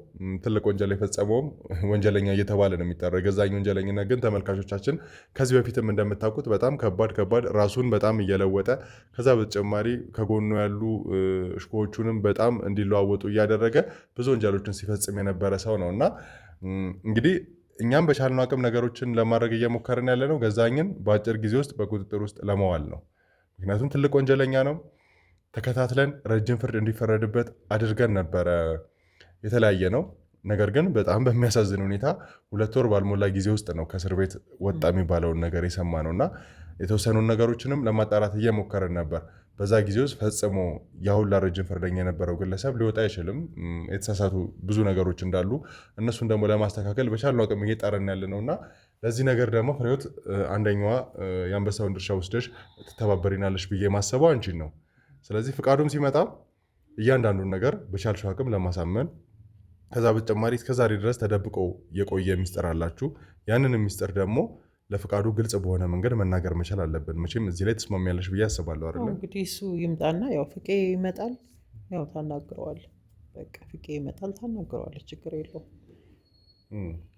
ትልቅ ወንጀል የፈጸመውም ወንጀለኛ እየተባለ ነው የሚጠራው። የገዛኝ ወንጀለኝነት ግን ተመልካቾቻችን ከዚህ በፊትም እንደምታውቁት በጣም ከባድ ራሱን በጣም እየለወጠ ከዛ በተጨማሪ ከጎኑ ያሉ እሽኮዎቹንም በጣም እንዲለዋወጡ እያደረገ ብዙ ወንጀሎችን ሲፈጽም የነበረ ሰው ነው እና እንግዲህ እኛም በቻልነው አቅም ነገሮችን ለማድረግ እየሞከርን ያለ ነው። ገዛኝን በአጭር ጊዜ ውስጥ በቁጥጥር ውስጥ ለማዋል ነው። ምክንያቱም ትልቅ ወንጀለኛ ነው። ተከታትለን ረጅም ፍርድ እንዲፈረድበት አድርገን ነበረ የተለያየ ነው። ነገር ግን በጣም በሚያሳዝን ሁኔታ 2 ወር ባልሞላ ጊዜ ውስጥ ነው ከእስር ቤት ወጣ የሚባለውን ነገር የሰማ ነው እና የተወሰኑ ነገሮችንም ለማጣራት እየሞከርን ነበር። በዛ ጊዜ ውስጥ ፈጽሞ ያሁላ ረጅም ፍርደኛ የነበረው ግለሰብ ሊወጣ አይችልም። የተሳሳቱ ብዙ ነገሮች እንዳሉ እነሱን ደግሞ ለማስተካከል በቻልነው አቅም እየጣርን ያለ ነው እና ለዚህ ነገር ደግሞ ፍሬህይወት አንደኛዋ የአንበሳውን ድርሻ ወስደሽ ትተባበሪናለሽ ብዬ ማሰበው አንቺን ነው። ስለዚህ ፍቃዱም ሲመጣ እያንዳንዱን ነገር በቻልሽው አቅም ለማሳመን ከዛ በተጨማሪ እስከዛሬ ድረስ ተደብቆ የቆየ ሚስጥር አላችሁ። ያንን ሚስጥር ደግሞ ለፍቃዱ ግልጽ በሆነ መንገድ መናገር መቻል አለብን። መቼም እዚህ ላይ ተስማሚያለሽ ብዬ አስባለሁ አይደል? እንግዲህ እሱ ይምጣና ያው ፍቄ ይመጣል፣ ያው ታናግረዋል። በቃ ፍቄ ይመጣል፣ ታናግረዋለች፣ ችግር የለውም።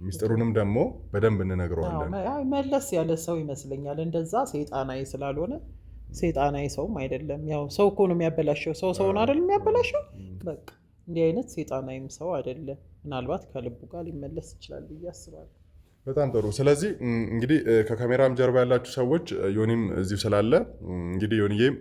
ሚስጥሩንም ደግሞ በደንብ እንነግረዋለን። መለስ ያለ ሰው ይመስለኛል። እንደዛ ሰይጣናዊ ስላልሆነ ሰይጣናዊ ሰውም አይደለም። ያው ሰው እኮ ነው የሚያበላሸው። ሰውን አይደል የሚያበላሸው። በቃ እንዲህ አይነት ሰይጣናዊም ሰው አይደለም። ምናልባት ከልቡ ጋር ሊመለስ ይችላል ብዬ አስባለሁ። በጣም ጥሩ። ስለዚህ እንግዲህ ከካሜራም ጀርባ ያላችሁ ሰዎች ዮኒም እዚሁ ስላለ እንግዲህ ዮኒዬም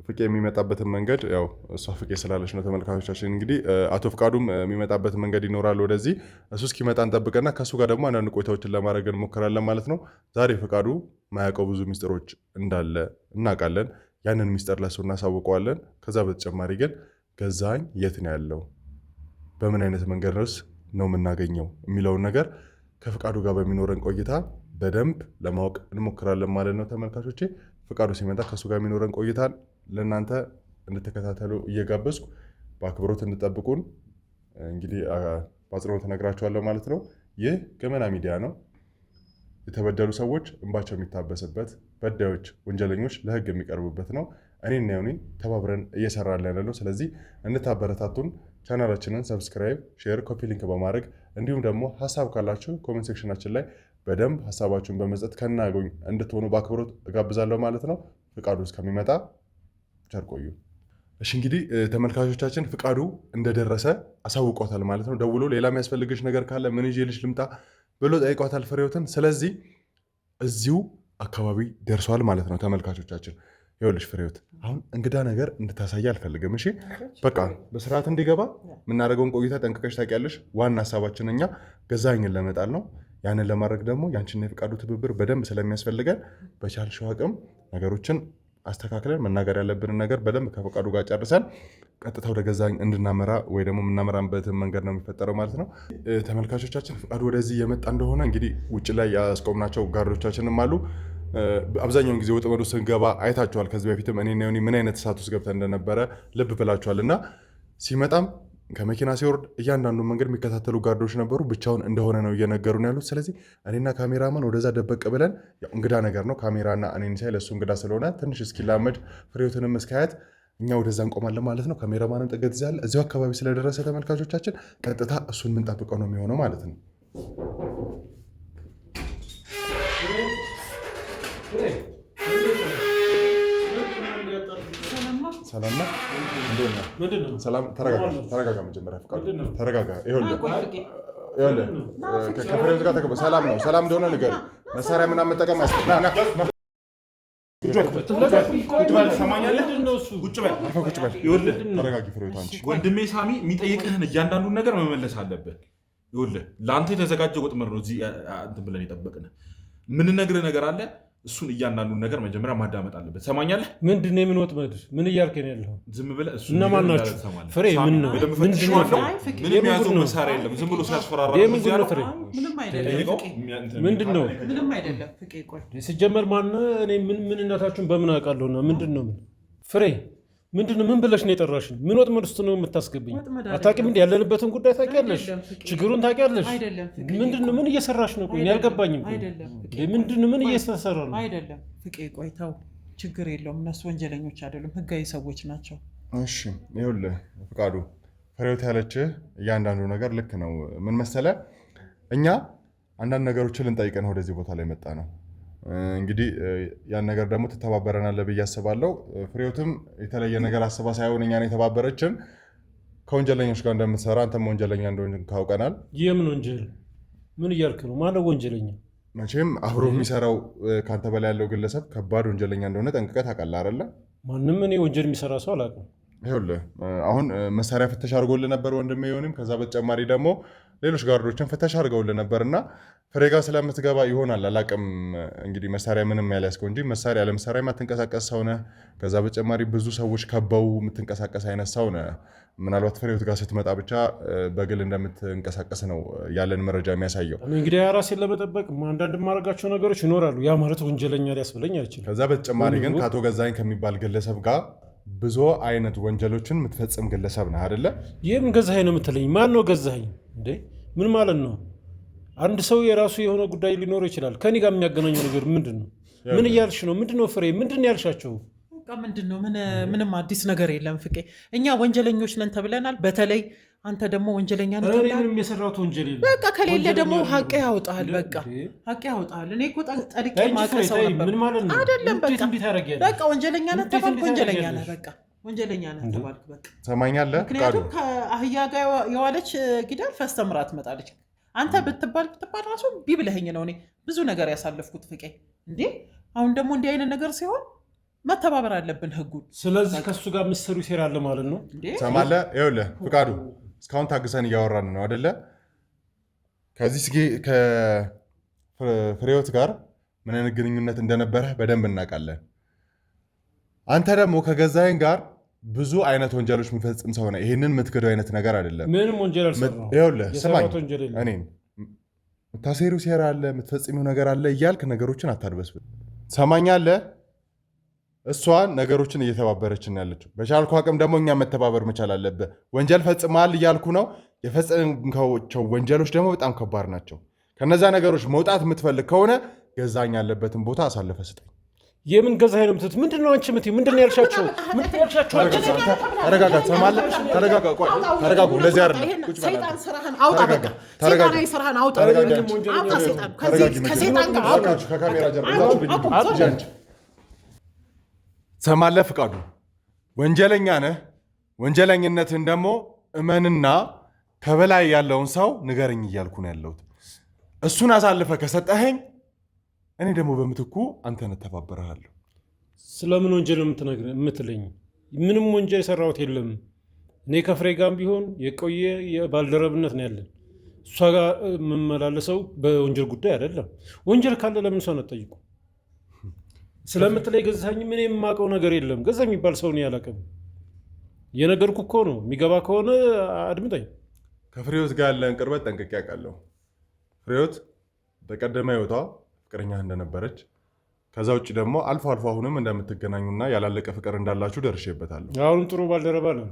ፍቄ የሚመጣበትን መንገድ ያው እሷ ፍቄ ስላለች ነው ተመልካቾቻችን። እንግዲህ አቶ ፍቃዱም የሚመጣበት መንገድ ይኖራል ወደዚህ። እሱ እስኪመጣ እንጠብቅና ከእሱ ጋር ደግሞ አንዳንድ ቆይታዎችን ለማድረግ እንሞክራለን ማለት ነው። ዛሬ ፍቃዱ ማያውቀው ብዙ ሚስጥሮች እንዳለ እናውቃለን። ያንን ሚስጥር ለሱ እናሳውቀዋለን። ከዛ በተጨማሪ ግን ገዛኸኝ የት ነው ያለው፣ በምን አይነት መንገድ ነው የምናገኘው የሚለውን ነገር ከፍቃዱ ጋር በሚኖረን ቆይታ በደንብ ለማወቅ እንሞክራለን ማለት ነው ተመልካቾቼ። ፍቃዱ ሲመጣ ከእሱ ጋር የሚኖረን ቆይታ ለእናንተ እንድትከታተሉ እየጋበዝኩ በአክብሮት እንጠብቁን። እንግዲህ በአጽንኦት እነግራችኋለሁ ማለት ነው። ይህ ገመና ሚዲያ ነው። የተበደሉ ሰዎች እንባቸው የሚታበስበት፣ በዳዮች፣ ወንጀለኞች ለህግ የሚቀርቡበት ነው። እኔና ዮኒ ተባብረን እየሰራን ያለ ነው። ስለዚህ እንታበረታቱን። ቻናላችንን ሰብስክራይብ፣ ሼር፣ ኮፒ ሊንክ በማድረግ እንዲሁም ደግሞ ሀሳብ ካላችሁ ኮሜንት ሴክሽናችን ላይ በደንብ ሀሳባችሁን በመስጠት ከናገኝ እንድትሆኑ በአክብሮት እጋብዛለሁ ማለት ነው። ፍቃዱ እስከሚመጣ ቸር ቆዩ። እሺ እንግዲህ ተመልካቾቻችን ፍቃዱ እንደደረሰ አሳውቋታል ማለት ነው። ደውሎ ሌላ የሚያስፈልግሽ ነገር ካለ ምን ይዤልሽ ልምጣ ብሎ ጠይቋታል ፍሬህይወትን። ስለዚህ እዚሁ አካባቢ ደርሷል ማለት ነው ተመልካቾቻችን። ይኸውልሽ ፍሬህይወት አሁን እንግዳ ነገር እንድታሳይ አልፈልግም። እሺ በቃ በስርዓት እንዲገባ የምናደርገውን ቆይታ ጠንቅቀሽ ታውቂያለሽ። ዋና ሀሳባችን እኛ ገዛኸኝን ለመጣል ነው። ያንን ለማድረግ ደግሞ ያንቺና የፍቃዱ ትብብር በደንብ ስለሚያስፈልገን በቻልሽው አቅም ነገሮችን አስተካክለን መናገር ያለብንን ነገር በደንብ ከፍቃዱ ጋር ጨርሰን ቀጥታ ወደ ገዛኸኝ እንድናመራ ወይ ደግሞ የምናመራበትን መንገድ ነው የሚፈጠረው ማለት ነው። ተመልካቾቻችን ፍቃዱ ወደዚህ እየመጣ እንደሆነ እንግዲህ ውጭ ላይ ያስቆምናቸው ጋርዶቻችንም አሉ። አብዛኛውን ጊዜ ወጥመዱ ስንገባ አይታችኋል። ከዚህ በፊትም እኔና ዮኒ ምን አይነት እሳት ውስጥ ገብተን እንደነበረ ልብ ብላችኋል። እና ሲመጣም ከመኪና ሲወርድ እያንዳንዱ መንገድ የሚከታተሉ ጋርዶች ነበሩ። ብቻውን እንደሆነ ነው እየነገሩን ያሉት። ስለዚህ እኔና ካሜራማን ወደዛ ደበቅ ብለን እንግዳ ነገር ነው ካሜራና እኔን ሳይ ለእሱ እንግዳ ስለሆነ ትንሽ እስኪላመድ ፍሬህይወትንም እስካያት እኛ ወደዛ እንቆማለን ማለት ነው። ካሜራማንም ጥገት ይዛል። እዚሁ አካባቢ ስለደረሰ ተመልካቾቻችን ቀጥታ እሱን የምንጠብቀው ነው የሚሆነው ማለት ነው። ሰላም ነው። ሰላም ተረጋጋ። መጀመሪያ ፍቃዱ ተረጋጋ። ይኸውልህ ከፍሬህይወት ጋር ተቀበል። ሰላም ነው። ሰላም እንደሆነ ንገር። መሳሪያ ምናምን መጠቀም ወንድሜ ሳሚ የሚጠይቅህን እያንዳንዱን ነገር መመለስ አለብህ። ይኸውልህ ለአንተ የተዘጋጀ ወጥመድ ነው እዚህ እንትን ብለን የጠበቅንህ። የምንነግርህ ነገር አለ። እሱን እያንዳንዱን ነገር መጀመሪያ ማዳመጥ አለበት። ሰማኛለህ? ምንድን ነው? የምን ወጥመድ? ምን እያልከኝ ያለው? ዝም ብለህ እሱ እነማን ናቸው? ፍሬ ምን ነው? ምንም የያዘው መሳሪያ የለም። ዝም ብሎ ሲያስፈራራ ፍሬ ምንድን ነው? ምንም አይደለም። ፍቄ ቆይ ሲጀመር ማን እኔ ምንነታችሁን በምን አውቃለሁና ምንድን ነው? ፍሬ ምንድን ነው? ምን ብለሽ ነው የጠራሽኝ? ምን ወጥመድ ውስጥ ነው የምታስገብኝ? አታውቂም እንዴ? ያለንበትን ጉዳይ ታውቂያለሽ፣ ችግሩን ታውቂያለሽ። ምንድን ነው? ምን እየሰራሽ ነው? ቆይ አልገባኝም። ምንድን ነው? ምን እየተሰራ ነው? አይደለም ፍቄ ቆይ ተው፣ ችግር የለውም። እነሱ ወንጀለኞች አይደሉም፣ ህጋዊ ሰዎች ናቸው። እሺ ይኸውልህ ፍቃዱ፣ ፍሬህይወት ያለችህ እያንዳንዱ ነገር ልክ ነው። ምን መሰለህ፣ እኛ አንዳንድ ነገሮችን ልንጠይቀን ወደዚህ ቦታ ላይ መጣ ነው። እንግዲህ ያን ነገር ደግሞ ትተባበረናለህ ብዬ አስባለሁ። ፍሬህይወትም የተለየ ነገር አስባ ሳይሆን እኛን የተባበረችን ከወንጀለኞች ጋር እንደምትሰራ አንተም ወንጀለኛ እንደሆን ካውቀናል። የምን ወንጀል? ምን እያልክ ነው? ማነው ወንጀለኛ? መቼም አብሮ የሚሰራው ከአንተ በላይ ያለው ግለሰብ ከባድ ወንጀለኛ እንደሆነ ጠንቅቀህ ታውቃለህ አይደለ? ማንም እኔ ወንጀል የሚሰራ ሰው አላውቅም። ይኸውልህ አሁን መሳሪያ ፍተሻ አድርጎልህ ነበር ወንድሜ ዮኒም። ከዛ በተጨማሪ ደግሞ ሌሎች ጋርዶችን ፍተሻ አድርገውልህ ነበር እና ፍሬ ጋር ስለምትገባ ይሆናል አላውቅም። እንግዲህ መሳሪያ ምንም ያልያዝከው እንጂ መሳሪያ ለመሳሪያ የማትንቀሳቀስ ሰው ነህ። ከዛ በተጨማሪ ብዙ ሰዎች ከበው የምትንቀሳቀስ አይነት ሰው ነህ። ምናልባት ፍሬህይወት ጋር ስትመጣ ብቻ በግል እንደምትንቀሳቀስ ነው ያለን መረጃ የሚያሳየው። እንግዲህ ራሴን ለመጠበቅ አንዳንድ የማደርጋቸው ነገሮች ይኖራሉ። ያ ማለት ወንጀለኛ ሊያስብለኝ አይችልም። ከዛ በተጨማሪ ግን ከአቶ ገዛኸኝ ከሚባል ግለሰብ ጋር ብዙ አይነት ወንጀሎችን የምትፈጽም ግለሰብ ነህ አይደለ? ይህም ገዛኸኝ ነው የምትለኝ? ማን ነው ገዛኸኝ እንዴ? ምን ማለት ነው? አንድ ሰው የራሱ የሆነ ጉዳይ ሊኖረው ይችላል። ከኔ ጋር የሚያገናኘው ነገር ምንድን ነው? ምን እያልሽ ነው? ምንድን ነው ፍሬ? ምንድን ነው ያልሻቸው? ምንድን ነው? ምንም አዲስ ነገር የለም ፍቄ። እኛ ወንጀለኞች ነን ተብለናል። በተለይ አንተ ደግሞ ወንጀለኛ ነህ ተብለናል። ምንም የሰራሁት ወንጀል የለም። በቃ ከሌለ ደግሞ ሀቅ ያውጣል። በቃ ሀቅ ያውጣል። እኔ እኮ ጠልቄ ማቀሰው ነበር። ምን ማለት ነው? አይደለም በቃ ወንጀለኛ ነህ ተባልክ፣ ወንጀለኛ ነህ። በቃ ወንጀለኛ ነህ ተባልክ። በቃ ሰማኛለህ? ምክንያቱም ከአህያ ጋር የዋለች ጊዳር ፈስተምራ ትመጣለች። አንተ ብትባል ራሱ ቢብለኸኝ ነው እኔ ብዙ ነገር ያሳለፍኩት ፍቄ። እንዴ አሁን ደግሞ እንዲህ አይነት ነገር ሲሆን መተባበር አለብን ህጉን። ስለዚህ ከሱ ጋር ምሰሩ ሴራ አለ ማለት ነው። ሰማለህ? ይኸውልህ ፍቃዱ፣ እስካሁን ታግሰን እያወራን ነው አይደለ? ከዚህ ከፍሬህይወት ጋር ምን አይነት ግንኙነት እንደነበረ በደንብ እናውቃለን። አንተ ደግሞ ከገዛኸኝ ጋር ብዙ አይነት ወንጀሎች የሚፈጽም ሰው ነህ። ይህንን የምትክደው አይነት ነገር አይደለም። ምንም ወንጀል አልሰራሁም። ይኸውልህ ስማኝ፣ እኔን የምታሴሪው ሴራ አለ፣ የምትፈጽሚው ነገር አለ እያልክ ነገሮችን አታድበስብን። ሰማኛለህ? እሷ ነገሮችን እየተባበረችን ያለችው። በቻልኩ አቅም ደግሞ እኛ መተባበር መቻል አለብህ። ወንጀል ፈጽመሃል እያልኩ ነው። የፈጸምካቸው ወንጀሎች ደግሞ በጣም ከባድ ናቸው። ከነዛ ነገሮች መውጣት የምትፈልግ ከሆነ ገዛኸኝ ያለበትን ቦታ አሳልፈህ ስጠኝ። የምን ገዛኸኝ ነው የምትሉት? ምንድን ነው አንቺ የምትይው? ምንድን ነው ያልሻቸው? ተረጋጋ፣ ትሰማለህ? ተረጋጋ፣ ቆይ ተረጋጉ። እንደዚህ አይደለም። ሰይጣን ስራህን አውጣ። በቃ ሰይጣናዊ ስራህን አውጣ። ከሰይጣን ጋር አውጣ። ከካሜራ ጀርባ ሰማለህ? ፍቃዱ ወንጀለኛ ነህ። ወንጀለኝነትን ደግሞ እመንና ከበላይ ያለውን ሰው ንገረኝ እያልኩ ነው ያለሁት። እሱን አሳልፈህ ከሰጠኸኝ እኔ ደግሞ በምትኩ አንተን እተባበረሃለሁ። ስለምን ወንጀል የምትለኝ? ምንም ወንጀል የሰራሁት የለም። እኔ ከፍሬ ጋርም ቢሆን የቆየ የባልደረብነት ነው ያለን። እሷ ጋር የምመላለሰው በወንጀል ጉዳይ አይደለም። ወንጀል ካለ ለምን ሰው ነጠይቁ ስለምትለኝ ገዛኝ። ምን የማውቀው ነገር የለም። ገዛ የሚባል ሰው ነው ያላቀም። የነገርኩህ እኮ ነው። የሚገባ ከሆነ አድምጠኝ። ከፍሬዎት ጋር ያለን ቅርበት ጠንቅቄ አውቃለሁ። ፍሬዎት በቀደመ ህይወቷ ፍቅረኛ እንደነበረች፣ ከዛ ውጭ ደግሞ አልፎ አልፎ አሁንም እንደምትገናኙና ያላለቀ ፍቅር እንዳላችሁ ደርሼበታለሁ። አሁንም ጥሩ ባልደረባ ነን።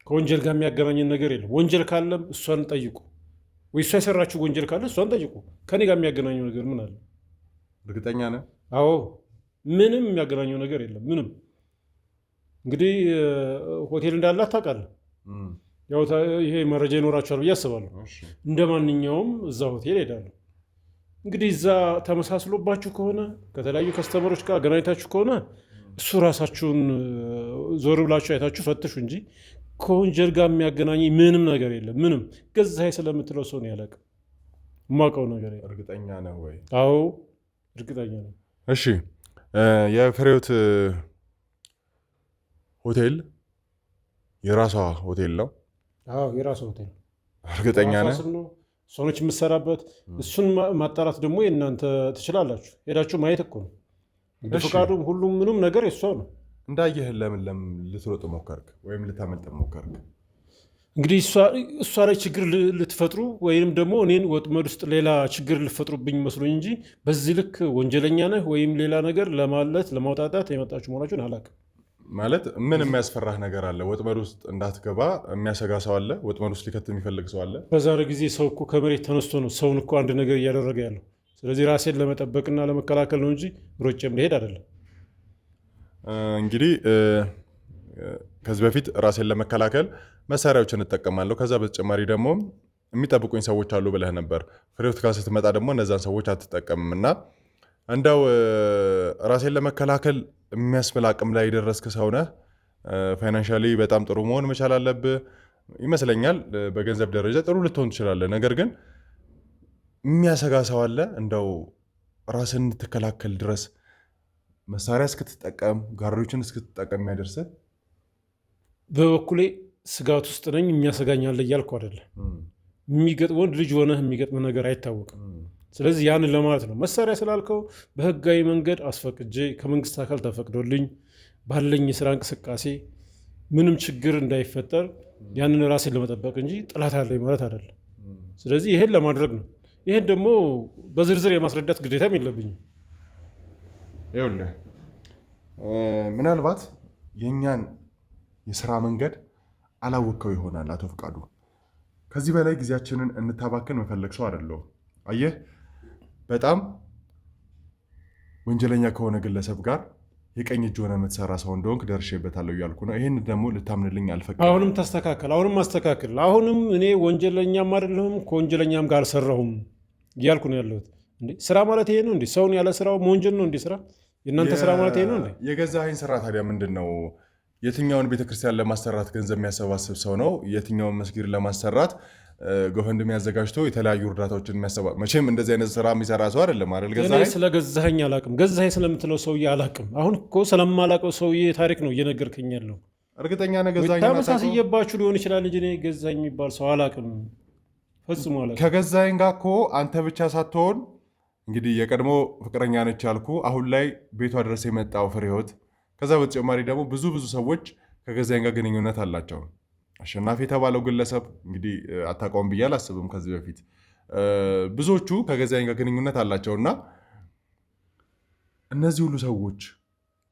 ከወንጀል ጋር የሚያገናኝን ነገር የለም። ወንጀል ካለም እሷን ጠይቁ፣ ወይ እሷ የሰራችሁ ወንጀል ካለ እሷን ጠይቁ። ከኔ ጋር የሚያገናኘው ነገር ምን አለ? እርግጠኛ ነህ? አዎ፣ ምንም የሚያገናኘው ነገር የለም። ምንም። እንግዲህ ሆቴል እንዳላት ታውቃለህ። ያው ይሄ መረጃ ይኖራቸዋል ብዬ አስባለሁ። እንደ ማንኛውም እዛ ሆቴል ሄዳለሁ። እንግዲህ እዛ ተመሳስሎባችሁ ከሆነ ከተለያዩ ከስተመሮች ጋር አገናኝታችሁ ከሆነ እሱ ራሳችሁን ዞር ብላችሁ አይታችሁ ፈትሹ እንጂ ከወንጀል ጋር የሚያገናኝ ምንም ነገር የለም። ምንም። ገዛኸኝ ስለምትለው ሰው ነው ያለቀ የማውቀው ነገር የለም። እርግጠኛ ነህ ወይ? አዎ እርግጠኛ ነኝ። እሺ፣ የፍሬዎት ሆቴል የራሷ ሆቴል ነው? አዎ የራሷ ሆቴል። እርግጠኛ ነህ? ሰዎች የምትሰራበት እሱን ማጣራት ደግሞ የእናንተ ትችላላችሁ። ሄዳችሁ ማየት እኮ ነው። ፈቃዱ ሁሉም ምንም ነገር የሷ ነው። እንዳየህን ለምን ልትሮጥ ሞከርክ ወይም ልታመልጥ ሞከርክ? እንግዲህ እሷ ላይ ችግር ልትፈጥሩ ወይም ደግሞ እኔን ወጥመድ ውስጥ ሌላ ችግር ልትፈጥሩብኝ መስሎኝ እንጂ በዚህ ልክ ወንጀለኛ ነህ ወይም ሌላ ነገር ለማለት ለማውጣጣት የመጣችሁ መሆናችሁን አላውቅም። ማለት ምን የሚያስፈራህ ነገር አለ? ወጥመድ ውስጥ እንዳትገባ የሚያሰጋ ሰው አለ? ወጥመድ ውስጥ ሊከት የሚፈልግ ሰው አለ? በዛሬ ጊዜ ሰው እኮ ከመሬት ተነስቶ ነው ሰውን እኮ አንድ ነገር እያደረገ ያለው። ስለዚህ ራሴን ለመጠበቅና ለመከላከል ነው እንጂ ሮጬም ልሄድ አይደለም። እንግዲህ ከዚህ በፊት ራሴን ለመከላከል መሳሪያዎችን እጠቀማለሁ፣ ከዛ በተጨማሪ ደግሞ የሚጠብቁኝ ሰዎች አሉ ብለህ ነበር። ፍሬዎት ጋር ስትመጣ ደግሞ እነዛን ሰዎች አትጠቀምም እና እንደው ራሴን ለመከላከል የሚያስብል አቅም ላይ የደረስክ ሰው ነህ። ፋይናንሻሊ በጣም ጥሩ መሆን መቻል አለብህ ይመስለኛል። በገንዘብ ደረጃ ጥሩ ልትሆን ትችላለህ። ነገር ግን የሚያሰጋ ሰው አለ? እንደው ራስን እንድትከላከል ድረስ መሳሪያ እስክትጠቀም ጋሪዎችን እስክትጠቀም የሚያደርስህ? በበኩሌ ስጋት ውስጥ ነኝ። የሚያሰጋኛለ እያልኩ አይደለም። የሚገጥመውን ልጅ ሆነህ የሚገጥመ ነገር አይታወቅም። ስለዚህ ያንን ለማለት ነው። መሳሪያ ስላልከው በህጋዊ መንገድ አስፈቅጄ ከመንግስት አካል ተፈቅዶልኝ ባለኝ የስራ እንቅስቃሴ ምንም ችግር እንዳይፈጠር ያንን ራሴን ለመጠበቅ እንጂ ጥላት አለኝ ማለት አይደለም። ስለዚህ ይሄን ለማድረግ ነው። ይሄን ደግሞ በዝርዝር የማስረዳት ግዴታም የለብኝም። ይኸውልህ ምናልባት የእኛን የስራ መንገድ አላወቅከው ይሆናል አቶ ፍቃዱ። ከዚህ በላይ ጊዜያችንን እንታባከን መፈለግ ሰው አይደለሁም። አየህ፣ በጣም ወንጀለኛ ከሆነ ግለሰብ ጋር የቀኝ እጅ ሆነ የምትሰራ ሰው እንደሆንክ ደርሼበታለሁ እያልኩ ነው። ይህን ደግሞ ልታምንልኝ አልፈቅድም። አሁንም ተስተካከል፣ አሁንም ማስተካከል። አሁንም እኔ ወንጀለኛም አይደለሁም ከወንጀለኛም ጋር አልሰራሁም እያልኩ ነው ያለሁት። ስራ ማለት ይሄ ነው እንዴ? ሰውን ያለ ስራው መወንጀል ነው እንዴ? ስራ የእናንተ ስራ ማለት ይሄ ነው እንዴ? የገዛኸኝ ስራ ታዲያ ምንድን ነው? የትኛውን ቤተክርስቲያን ለማሰራት ገንዘብ የሚያሰባስብ ሰው ነው? የትኛውን መስጊድ ለማሰራት ጎፈንድሚ አዘጋጅቶ የተለያዩ እርዳታዎችን የሚያሰባ መቼም እንደዚህ አይነት ስራ የሚሰራ ሰው አይደለም አይደል? ገዛኸኝ ስለ ገዛኸኝ አላቅም። ገዛኸኝ ስለምትለው ሰውዬ አላቅም። አሁን እኮ ስለማላቀው ሰውዬ ታሪክ ነው እየነገርከኝ ያለው። እርግጠኛ ነህ ገዛኸኝ? ተመሳስየባችሁ ሊሆን ይችላል እንጂ እኔ ገዛኸኝ የሚባል ሰው አላቅም፣ ፈጽሞ አላቅም። ከገዛኸኝ ጋር እኮ አንተ ብቻ ሳትሆን እንግዲህ የቀድሞ ፍቅረኛ ነች ያልኩ አሁን ላይ ቤቷ ድረስ የመጣው ፍሬህይወት፣ ከዛ በተጨማሪ ደግሞ ብዙ ሰዎች ከገዛኸኝ ጋር ግንኙነት አላቸው። አሸናፊ የተባለው ግለሰብ እንግዲህ አታውቀውም ብዬ አላስብም። ከዚህ በፊት ብዙዎቹ ከገዛኸኝ ጋር ግንኙነት አላቸው እና እነዚህ ሁሉ ሰዎች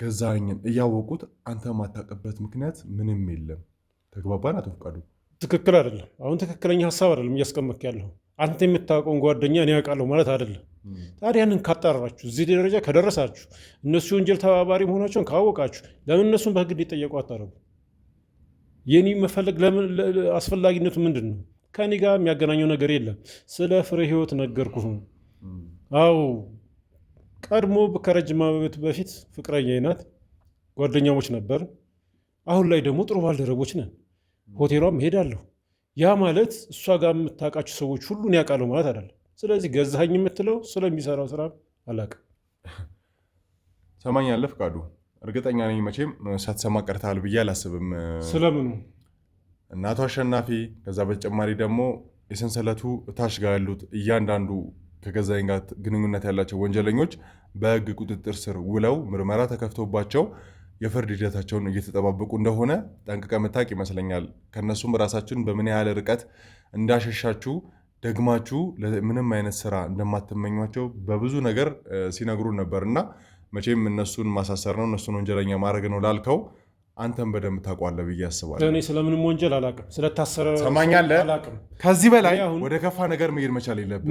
ገዛኸኝን እያወቁት አንተ የማታውቅበት ምክንያት ምንም የለም። ተግባባን አቶ ፍቃዱ? ትክክል አይደለም። አሁን ትክክለኛ ሀሳብ አይደለም እያስቀመጥክ ያለው። አንተ የምታውቀውን ጓደኛ እኔ ያውቃለሁ ማለት አይደለም። ታዲያ ያንን ካጣራችሁ፣ እዚህ ደረጃ ከደረሳችሁ፣ እነሱ የወንጀል ተባባሪ መሆናቸውን ካወቃችሁ ለምን እነሱን በህግ እንዲጠየቁ አታረጉ? የኔ መፈለግ ለምን አስፈላጊነቱ ምንድን ነው? ከኔ ጋር የሚያገናኘው ነገር የለም። ስለ ፍሬህይወት ነገርኩህ። አዎ ቀድሞ ከረጅም ዓመት በፊት ፍቅረኛዬ ናት፣ ጓደኛሞች ነበር። አሁን ላይ ደግሞ ጥሩ ባልደረቦች ነን። ሆቴሏም እሄዳለሁ። ያ ማለት እሷ ጋር የምታውቃቸው ሰዎች ሁሉን ያውቃለሁ ማለት አይደለም። ስለዚህ ገዛኸኝ የምትለው ስለሚሰራው ስራ አላውቅም። ሰማኛለህ ፍቃዱ? እርግጠኛ ነኝ መቼም ሳትሰማ ቀርተሃል ብዬ አላስብም። ስለምኑ? እናቱ አሸናፊ፣ ከዛ በተጨማሪ ደግሞ የሰንሰለቱ እታች ጋር ያሉት እያንዳንዱ ከገዛኸኝ ጋር ግንኙነት ያላቸው ወንጀለኞች በህግ ቁጥጥር ስር ውለው ምርመራ ተከፍቶባቸው የፍርድ ሂደታቸውን እየተጠባበቁ እንደሆነ ጠንቅቀህ የምታውቅ ይመስለኛል። ከእነሱም ራሳችን በምን ያህል ርቀት እንዳሸሻችሁ ደግማችሁ ምንም አይነት ስራ እንደማትመኟቸው በብዙ ነገር ሲነግሩን ነበር እና መቼም እነሱን ማሳሰር ነው እነሱን ወንጀለኛ ማድረግ ነው ላልከው አንተም በደንብ ታውቋለህ ብዬ አስባለሁ። እኔ ስለምንም ወንጀል አላውቅም፣ ስለታሰረ ሰማኛለህ። አላውቅም። ከዚህ በላይ ወደ ከፋ ነገር መሄድ መቻል የለብህም።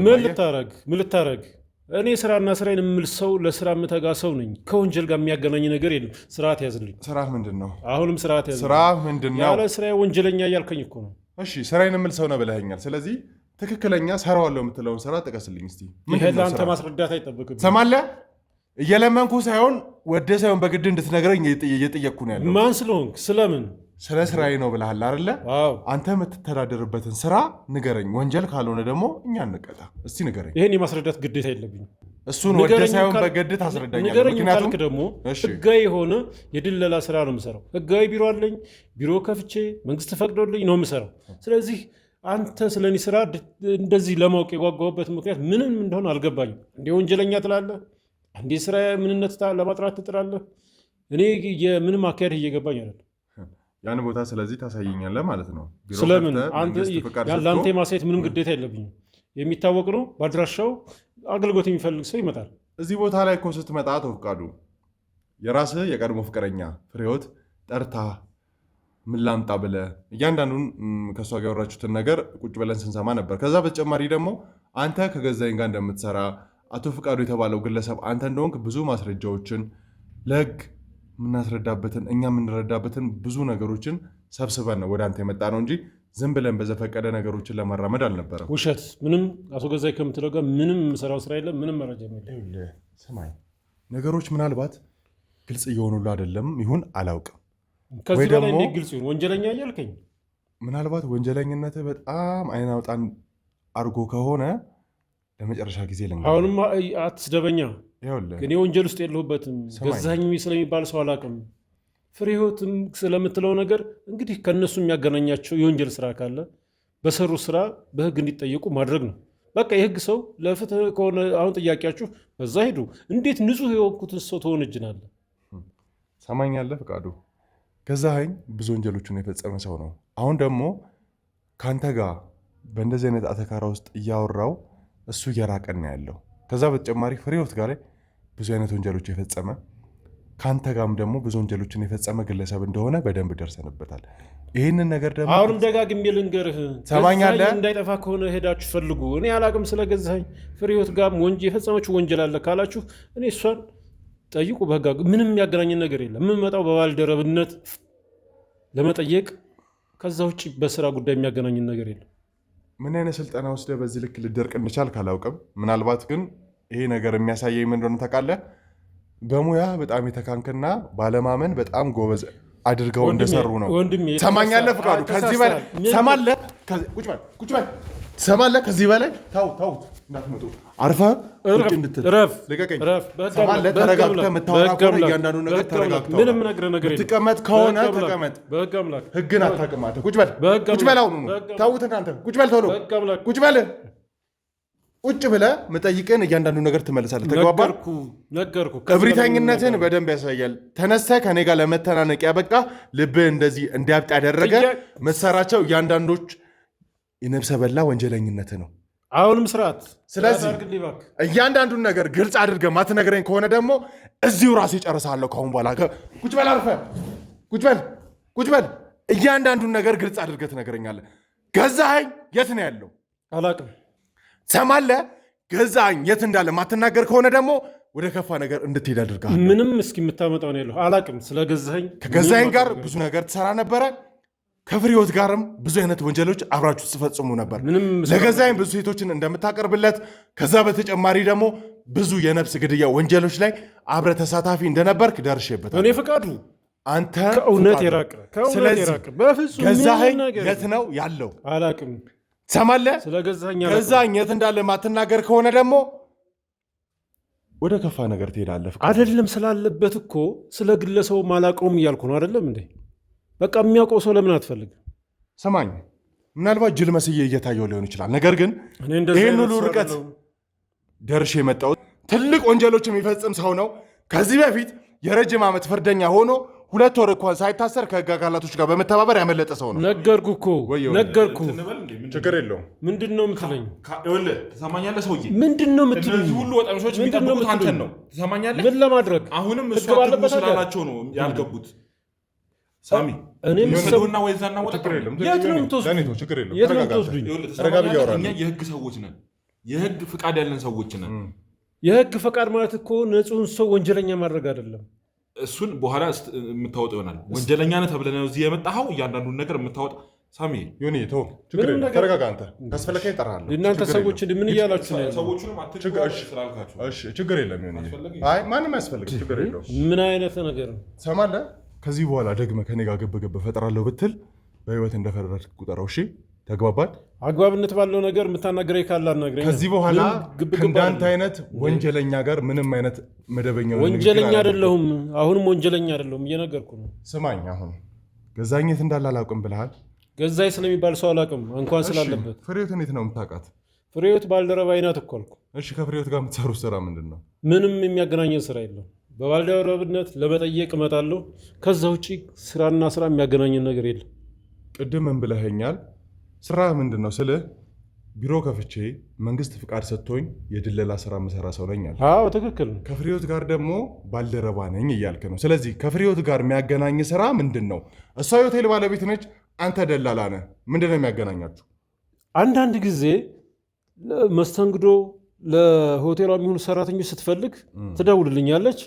ምን ልታረግ? እኔ ስራና ስራዬን የምል ሰው፣ ለስራ የምተጋ ሰው ነኝ። ከወንጀል ጋር የሚያገናኝ ነገር የለም። ስርዓት ያዝልኝ። ስራህ ምንድን ነው? አሁንም ስርዓት ያዝልኝ። ስራህ ምንድን ነው? ያለ ስራዬ ወንጀለኛ እያልከኝ እኮ ነው። እሺ ስራዬን የምል ሰው ነው ብለኸኛል። ስለዚህ ትክክለኛ ሰራዋለሁ የምትለውን ስራ ጥቀስልኝ እስቲ። ይሄ ለአንተ ማስረዳት አይጠበቅም። ሰማለህ? እየለመንኩ ሳይሆን ወደ ሳይሆን በግድ እንድትነግረኝ እየጠየቅኩ ነው ያለው። ማን ስለሆንክ? ስለምን? ስለ ስራዬ ነው ብለሃል አይደለ? አንተ የምትተዳደርበትን ስራ ንገረኝ። ወንጀል ካልሆነ ደግሞ እኛ እንቀጣ። እስቲ ንገረኝ። ይሄን የማስረዳት ግዴታ የለብኝ። እሱን ወደ ሳይሆን በግድ ታስረዳኛለህ። ንገረኝ ካልክ ደግሞ ህጋዊ የሆነ የድለላ ስራ ነው የምሰራው። ህጋዊ ቢሮ አለኝ። ቢሮ ከፍቼ መንግስት ፈቅዶልኝ ነው የምሰራው። ስለዚህ አንተ ስለኔ ስራ እንደዚህ ለማወቅ የጓጓሁበት ምክንያት ምንም እንደሆነ አልገባኝም። እንደ ወንጀለኛ ትላለህ፣ እንደ ስራ ምንነት ለማጥራት ትጥራለህ። እኔ የምንም አካሄድ እየገባኝ አይደለም። ያን ቦታ ስለዚህ ታሳየኛለህ ማለት ነው። ስለምን? ለአንተ የማሳየት ምንም ግዴታ የለብኝም። የሚታወቅ ነው። በአድራሻው አገልግሎት የሚፈልግ ሰው ይመጣል። እዚህ ቦታ ላይ እኮ ስትመጣ አቶ ፍቃዱ የራስህ የቀድሞ ፍቅረኛ ፍሬህይወት ጠርታ ምን ላምጣ ብለህ እያንዳንዱን ከእሷ ጋር ያወራችሁትን ነገር ቁጭ ብለን ስንሰማ ነበር። ከዛ በተጨማሪ ደግሞ አንተ ከገዛኸኝ ጋር እንደምትሰራ አቶ ፍቃዱ የተባለው ግለሰብ አንተ እንደሆንክ ብዙ ማስረጃዎችን ለህግ የምናስረዳበትን እኛ የምንረዳበትን ብዙ ነገሮችን ሰብስበን ነው ወደ አንተ የመጣ ነው እንጂ ዝም ብለን በዘፈቀደ ነገሮችን ለማራመድ አልነበረም። ውሸት። ምንም አቶ ገዛኸኝ ከምትለው ጋር ምንም የምሰራው ስራ የለም። ምንም መረጃ የለም። ስማኝ፣ ነገሮች ምናልባት ግልጽ እየሆኑልህ አይደለም ይሁን አላውቅም። ከዚህ በላይ እንዴት ግልጽ ይሁን? ወንጀለኛ እያልከኝ ምናልባት ወንጀለኝነትህ በጣም አይን አውጣን አድርጎ ከሆነ ለመጨረሻ ጊዜ ልንገርህ። አሁንም አትስደበኛ። እኔ ወንጀል ውስጥ የለሁበትም። ገዛኸኝ ስለሚባል ሰው አላውቅም። ፍሬህይወትም ስለምትለው ነገር እንግዲህ ከእነሱ የሚያገናኛቸው የወንጀል ስራ ካለ በሰሩ ስራ በህግ እንዲጠየቁ ማድረግ ነው። በቃ የህግ ሰው ለፍትህ ከሆነ አሁን ጥያቄያችሁ በዛ ሄዱ። እንዴት ንጹህ የሆንኩትን ሰው ትወነጅናለህ? ሰማኛለህ ፍቃዱ፣ ገዛኸኝ ብዙ ወንጀሎችን የፈጸመ ሰው ነው። አሁን ደግሞ ከአንተ ጋር በእንደዚህ አይነት አተካራ ውስጥ እያወራው እሱ እየራቀን ነው ያለው። ከዛ በተጨማሪ ፍሬህይወት ጋር ብዙ አይነት ወንጀሎች የፈጸመ ከአንተ ጋርም ደግሞ ብዙ ወንጀሎችን የፈጸመ ግለሰብ እንደሆነ በደንብ ደርሰንበታል። ይህንን ነገር ደግሞ አሁንም ደጋግሜ ልንገርህ፣ ሰማኛለህ? እንዳይጠፋ ከሆነ ሄዳችሁ ፈልጉ። እኔ አላቅም ስለገዛኸኝ። ፍሬህይወት ጋር የፈጸመችው ወንጀል አለ ካላችሁ እኔ እሷን ጠይቁ በህግ። ምንም የሚያገናኝን ነገር የለም። የምመጣው በባልደረብነት ለመጠየቅ፣ ከዛ ውጭ በስራ ጉዳይ የሚያገናኝን ነገር የለም። ምን አይነት ስልጠና ወስደህ በዚህ ልክ ልደርቅ እንቻልክ አላውቅም። ምናልባት ግን ይሄ ነገር የሚያሳየኝ ምን እንደሆነ ታውቃለህ? በሙያ በጣም የተካንክና ባለማመን በጣም ጎበዝ አድርገው እንደሰሩ ነው። ሰማኛለህ ፍቃዱ? ከዚህ በላይ ሰማለህ? ቁጭ በል ሰማለህ? ከዚህ በላይ ተውት፣ እንዳትመጡ አርፈህ ቁጭ እንድትል ልቀቀኝ። ሰማለህ? ተረጋግተህ የምታወራ ከሆነ እያንዳንዱ ነገር ተረጋግተህ ምንም ነገር ትቀመጥ ከሆነ ተቀመጥ። ህግን አታውቅም አንተ። ቁጭ በል አሁኑ። ተውት እናንተ። ቁጭ በል ቶሎ ቁጭ በል። ቁጭ ብለህ የምጠይቅህን እያንዳንዱ ነገር ትመልሳለህ። ተግባባን? ነገርኩህ። እብሪተኝነትን በደንብ ያሳያል። ተነስተህ ከኔ ጋር ለመተናነቅ ያበቃ ልብህ እንደዚህ እንዲያብጥ ያደረገ መሰራቸው እያንዳንዶች የነብሰ በላ ወንጀለኝነት ነው። አሁንም ስርዓት። ስለዚህ እያንዳንዱን ነገር ግልጽ አድርገህ ማትነግረኝ ከሆነ ደግሞ እዚሁ ራሴ እጨርሳለሁ ከአሁን በኋላ። ቁጭ በል አርፈህ ቁጭ በል። እያንዳንዱን ነገር ግልጽ አድርገህ ትነግረኛለህ። ገዛኸኝ የት ነው ያለው? አላቅም። ሰማለህ? ገዛኸኝ የት እንዳለ ማትናገር ከሆነ ደግሞ ወደ ከፋ ነገር እንድትሄድ አድርጋለሁ። ምንም እስኪ የምታመጣው ነው ያለው። አላቅም ስለገዛኸኝ። ከገዛኸኝ ጋር ብዙ ነገር ትሰራ ነበረ። ከፍሬህይወት ጋርም ብዙ አይነት ወንጀሎች አብራችሁ ትፈጽሙ ነበር። ለገዛኸኝ ብዙ ሴቶችን እንደምታቀርብለት፣ ከዛ በተጨማሪ ደግሞ ብዙ የነፍስ ግድያ ወንጀሎች ላይ አብረህ ተሳታፊ እንደነበርክ ደርሼበታል። እኔ ፍቃዱ አንተ ከእውነት የራቀ በፍጹም። ገዛኸኝ የት ነው ያለው? አላቅም። ሰማለህ? ስለገዛኸኝ የት እንዳለ ማትናገር ከሆነ ደግሞ ወደ ከፋ ነገር ትሄዳለህ። አይደለም ስላለበት እኮ ስለ ግለሰቡ ማላቀውም እያልኩ ነው። አይደለም እንዴ? በቃ የሚያውቀው ሰው ለምን አትፈልግም? ስማኝ፣ ምናልባት ጅል መስዬ እየታየው ሊሆን ይችላል። ነገር ግን ይህን ሁሉ ርቀት ደርሼ የመጣሁት ትልቅ ወንጀሎች የሚፈጽም ሰው ነው። ከዚህ በፊት የረጅም ዓመት ፍርደኛ ሆኖ 2 ወር እንኳን ሳይታሰር ከህግ አካላቶች ጋር በመተባበር ያመለጠ ሰው ነው። ነገርኩ እኮ ነገርኩ። ችግር የለውም። ምንድን ነው የምትለኝ? ትሰማኛለህ ሰውዬ? ምንድን ነው የምትለኝ? እነዚህ ሁሉ ወጣቶች የሚጠብቁት አንተን ነው። ትሰማኛለህ? ምን ለማድረግ? አሁንም እሱ አትግቡ ስላላቸው ነው ያልገቡት። ሳሚ እኔም ሰውና ወይዛና ወጣ የት ነው የምትወስዱኝ? የት ነው የምትወስዱኝ? እኛ የህግ ሰዎች ነን። የህግ ፍቃድ ያለን ሰዎች ነን። የህግ ፈቃድ ማለት እኮ ንጹህን ሰው ወንጀለኛ ማድረግ አይደለም። እሱን በኋላ የምታወጣው ይሆናል። ወንጀለኛ ነህ ተብለህ ነው እዚህ የመጣኸው። እያንዳንዱን ነገር የምታወጣ ሳሚ ዮኒ ተው፣ ችግር የለም። ተረጋጋ። አንተ ካስፈለከኝ እጠራለሁ። እናንተ ሰዎች ምን እያላችሁ ነው? ሰዎቹንም ችግር የለም ዮኒ። አይ ማንም አያስፈልግም። ችግር የለውም። ምን አይነት ነገር ነው? ሰማለህ? ከዚህ በኋላ ደግመህ ከኔ ጋር ገብ እፈጥራለሁ ብትል በህይወት እንደፈረድክ ቁጠረው። እሺ ተግባባን? አግባብነት ባለው ነገር የምታናግረኝ ካለ አናግረኝ። ከዚህ በኋላ ከእንዳንተ አይነት ወንጀለኛ ጋር ምንም አይነት መደበኛ ወንጀለኛ አይደለሁም። አሁንም ወንጀለኛ አይደለሁም እየነገርኩ ነው። ስማኝ፣ አሁን ገዛኝት እንዳለ አላውቅም ብለሃል። ገዛኝ ስለሚባል ሰው አላውቅም እንኳን ስላለበት። ፍሬህይወት እንዴት ነው የምታውቃት? ፍሬህይወት ባልደረባዬ ናት እኮ አልኩ። እሺ ከፍሬህይወት ጋር የምትሰሩት ስራ ምንድን ነው? ምንም የሚያገናኘን ስራ የለም። በባልደረብነት ለመጠየቅ እመጣለሁ። ከዛ ውጭ ስራና ስራ የሚያገናኘን ነገር የለም። ቅድም ምን ብለኸኛል? ስራ ምንድን ነው ስልህ ቢሮ ከፍቼ መንግስት ፍቃድ ሰጥቶኝ የድለላ ስራ የምሰራ ሰው ነኝ አለ። አዎ ትክክል። ከፍሬህይወት ጋር ደግሞ ባልደረባ ነኝ እያልክ ነው። ስለዚህ ከፍሬህይወት ጋር የሚያገናኝ ስራ ምንድን ነው? እሷ የሆቴል ባለቤት ነች፣ አንተ ደላላ ነህ። ምንድን ነው የሚያገናኛችሁ? አንዳንድ ጊዜ መስተንግዶ ለሆቴሏ የሚሆኑ ሰራተኞች ስትፈልግ ትደውልልኛለች።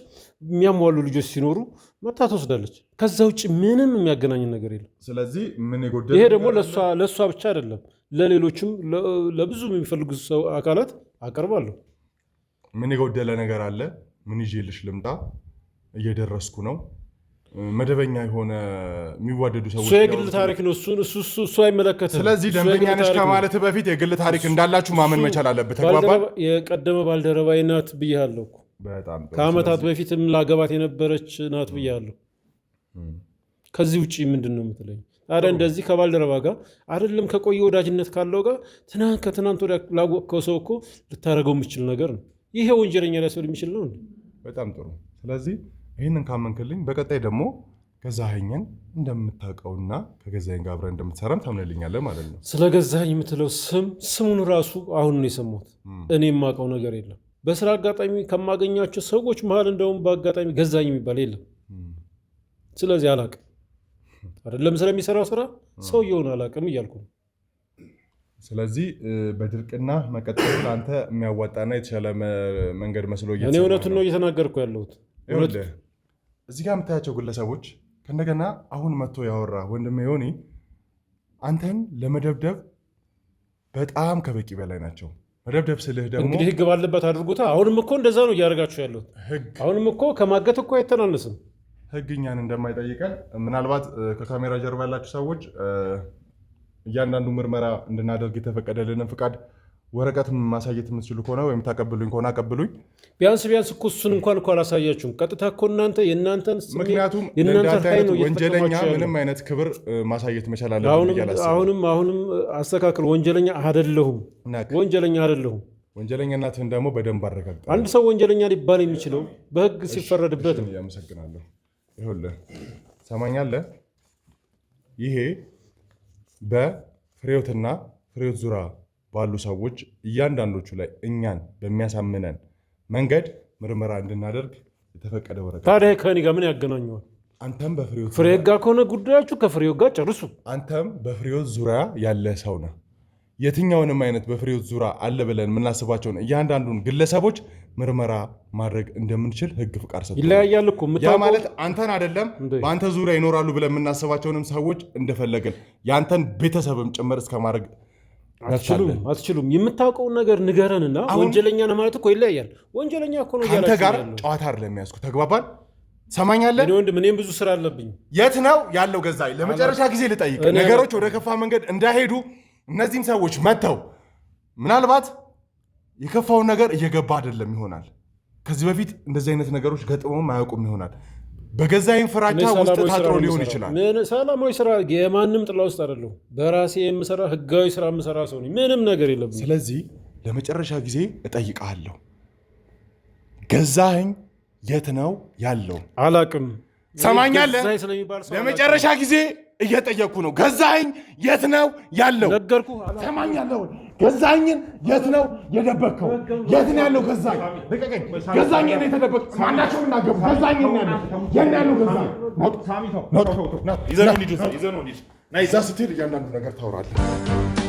የሚያሟሉ ልጆች ሲኖሩ መታ ትወስዳለች። ከዛ ውጭ ምንም የሚያገናኝ ነገር የለም። ስለዚህ ምን የጎደለ? ይሄ ደግሞ ለእሷ ብቻ አይደለም፣ ለሌሎችም ለብዙ የሚፈልጉ ሰው አካላት አቀርባለሁ። ምን የጎደለ ነገር አለ? ምን ይዤልሽ ልምጣ? እየደረስኩ ነው። መደበኛ የሆነ የሚዋደዱ ሰዎች የግል ታሪክ ነው። እሱ አይመለከትም። ስለዚህ ደንበኛ ነሽ ከማለት በፊት የግል ታሪክ እንዳላችሁ ማመን መቻል አለበት። ተግባባን? የቀደመ ባልደረባዬ ናት ብያለሁ። በጣም ከአመታት በፊትም ላገባት የነበረች ናት ብያለሁ። ከዚህ ውጭ ምንድን ነው የምትለኝ? ታዲያ እንደዚህ ከባልደረባ ጋር አይደለም ከቆየ ወዳጅነት ካለው ጋር ከትናንት ወዲያ ላወቅከው ሰው እኮ ልታደርገው የምችል ነገር ነው። ይሄ ወንጀለኛ ሊያስብል የሚችል ነው። በጣም ጥሩ። ስለዚህ ይህንን ካመንክልኝ በቀጣይ ደግሞ ገዛኸኝን እንደምታውቀውና ከገዛኸኝ ጋር አብረን እንደምትሰራም ታምንልኛለህ ማለት ነው። ስለ ገዛኸኝ የምትለው ስሙን ራሱ አሁን ነው የሰማሁት። እኔ የማውቀው ነገር የለም። በስራ አጋጣሚ ከማገኛቸው ሰዎች መሀል እንደውም በአጋጣሚ ገዛኸኝ የሚባል የለም። ስለዚህ አላውቅም። አይደለም ስለሚሰራው ስራ ሰውየውን አላውቅም እያልኩ ነው። ስለዚህ በድርቅና መቀጠል አንተ የሚያዋጣና የተሻለ መንገድ መስሎ እኔ እውነቱን ነው እየተናገርኩ ያለሁት። እዚህ ጋር የምታያቸው ግለሰቦች ከእንደገና አሁን መጥቶ ያወራ ወንድሜ ዮኒ አንተን ለመደብደብ በጣም ከበቂ በላይ ናቸው። መደብደብ ስልህ ደግሞ እንግዲህ ህግ ባለበት አድርጉታ። አሁንም እኮ እንደዛ ነው እያደረጋችሁ ያለሁት። አሁንም እኮ ከማገት እኮ አይተናነስም። ህግ እኛን እንደማይጠይቀን ምናልባት ከካሜራ ጀርባ ያላችሁ ሰዎች እያንዳንዱ ምርመራ እንድናደርግ የተፈቀደልንን ፍቃድ ወረቀት ማሳየት የምትችሉ ከሆነ ወይም ታቀብሉኝ ከሆነ አቀብሉኝ። ቢያንስ እኮ እሱን እንኳን አላሳያችሁም። ቀጥታ እኮ የእናንተን ምክንያቱም ወንጀለኛ ምንም አይነት ክብር ማሳየት መቻል አለብን። አሁንም አስተካክል። ወንጀለኛ አይደለሁም። ወንጀለኛነትን ደግሞ በደንብ አረጋግጠ። አንድ ሰው ወንጀለኛ ሊባል የሚችለው በህግ ሲፈረድበት ነው። አመሰግናለሁ። ይኸውልህ ሰማኛለህ፣ ይሄ በፍሬህይወትና ፍሬህይወት ዙሪያ ባሉ ሰዎች እያንዳንዶቹ ላይ እኛን በሚያሳምነን መንገድ ምርመራ እንድናደርግ የተፈቀደ ወረቀት። ታዲያ ከእኔ ጋር ምን ያገናኘዋል? አንተም ፍሬህይወት ጋር ከሆነ ጉዳያችሁ ከፍሬህይወት ጋር ጨርሱ። አንተም በፍሬህይወት ዙሪያ ያለ ሰው ነህ። የትኛውንም አይነት በፍሬህይወት ዙሪያ አለ ብለን የምናስባቸውን እያንዳንዱን ግለሰቦች ምርመራ ማድረግ እንደምንችል ህግ ፍቃድ ሰጥቶ ይለያያል እኮ። ያ ማለት አንተን አይደለም በአንተ ዙሪያ ይኖራሉ ብለን የምናስባቸውንም ሰዎች እንደፈለግን የአንተን ቤተሰብም ጭምር እስከማድረግ አትችሉም። የምታውቀውን ነገር ንገረንና ወንጀለኛ ነህ ማለት እኮ ይለያያል። ወንጀለኛ እኮ ነው። አንተ ጋር ጨዋታ አይደለም የሚያዝኩ። ተግባባን? ሰማኛለህ? ወንድም እኔም ብዙ ስራ አለብኝ። የት ነው ያለው ገዛኸኝ? ለመጨረሻ ጊዜ ልጠይቅ፣ ነገሮች ወደ ከፋ መንገድ እንዳይሄዱ እነዚህም ሰዎች መጥተው ምናልባት የከፋውን ነገር እየገባ አይደለም ይሆናል። ከዚህ በፊት እንደዚህ አይነት ነገሮች ገጥመውም አያውቁም ይሆናል። በገዛይን ፍራቻ ውስጥ ታጥሮ ሊሆን ይችላል። ሰላማዊ ስራ የማንም ጥላ ውስጥ አይደለሁ። በራሴ የምሰራ ህጋዊ ስራ የምሰራ ሰው ነኝ። ምንም ነገር የለብኝም። ስለዚህ ለመጨረሻ ጊዜ እጠይቅሃለሁ፣ ገዛኸኝ የት ነው ያለው? አላቅም። ሰማኛለህ? ለመጨረሻ ጊዜ እየጠየቅኩ ነው። ገዛኸኝ የት ነው ያለው? ነገርኩህ። ሰማኛለህ? ገዛኸኝን የት ነው የደበቅከው? የት ነው ያለው? ገዛኸኝ ልቀቀኝ። ገዛኸኝ ነው የተደበቀው። ማናቸውም እናገቡ። ገዛኸኝ ነው ያለው። የት ነው ያለው? ገዛኸኝ ይዘህ ነው ሂድ። እዛ ስትሄድ እያንዳንዱ ነገር ታወራለህ።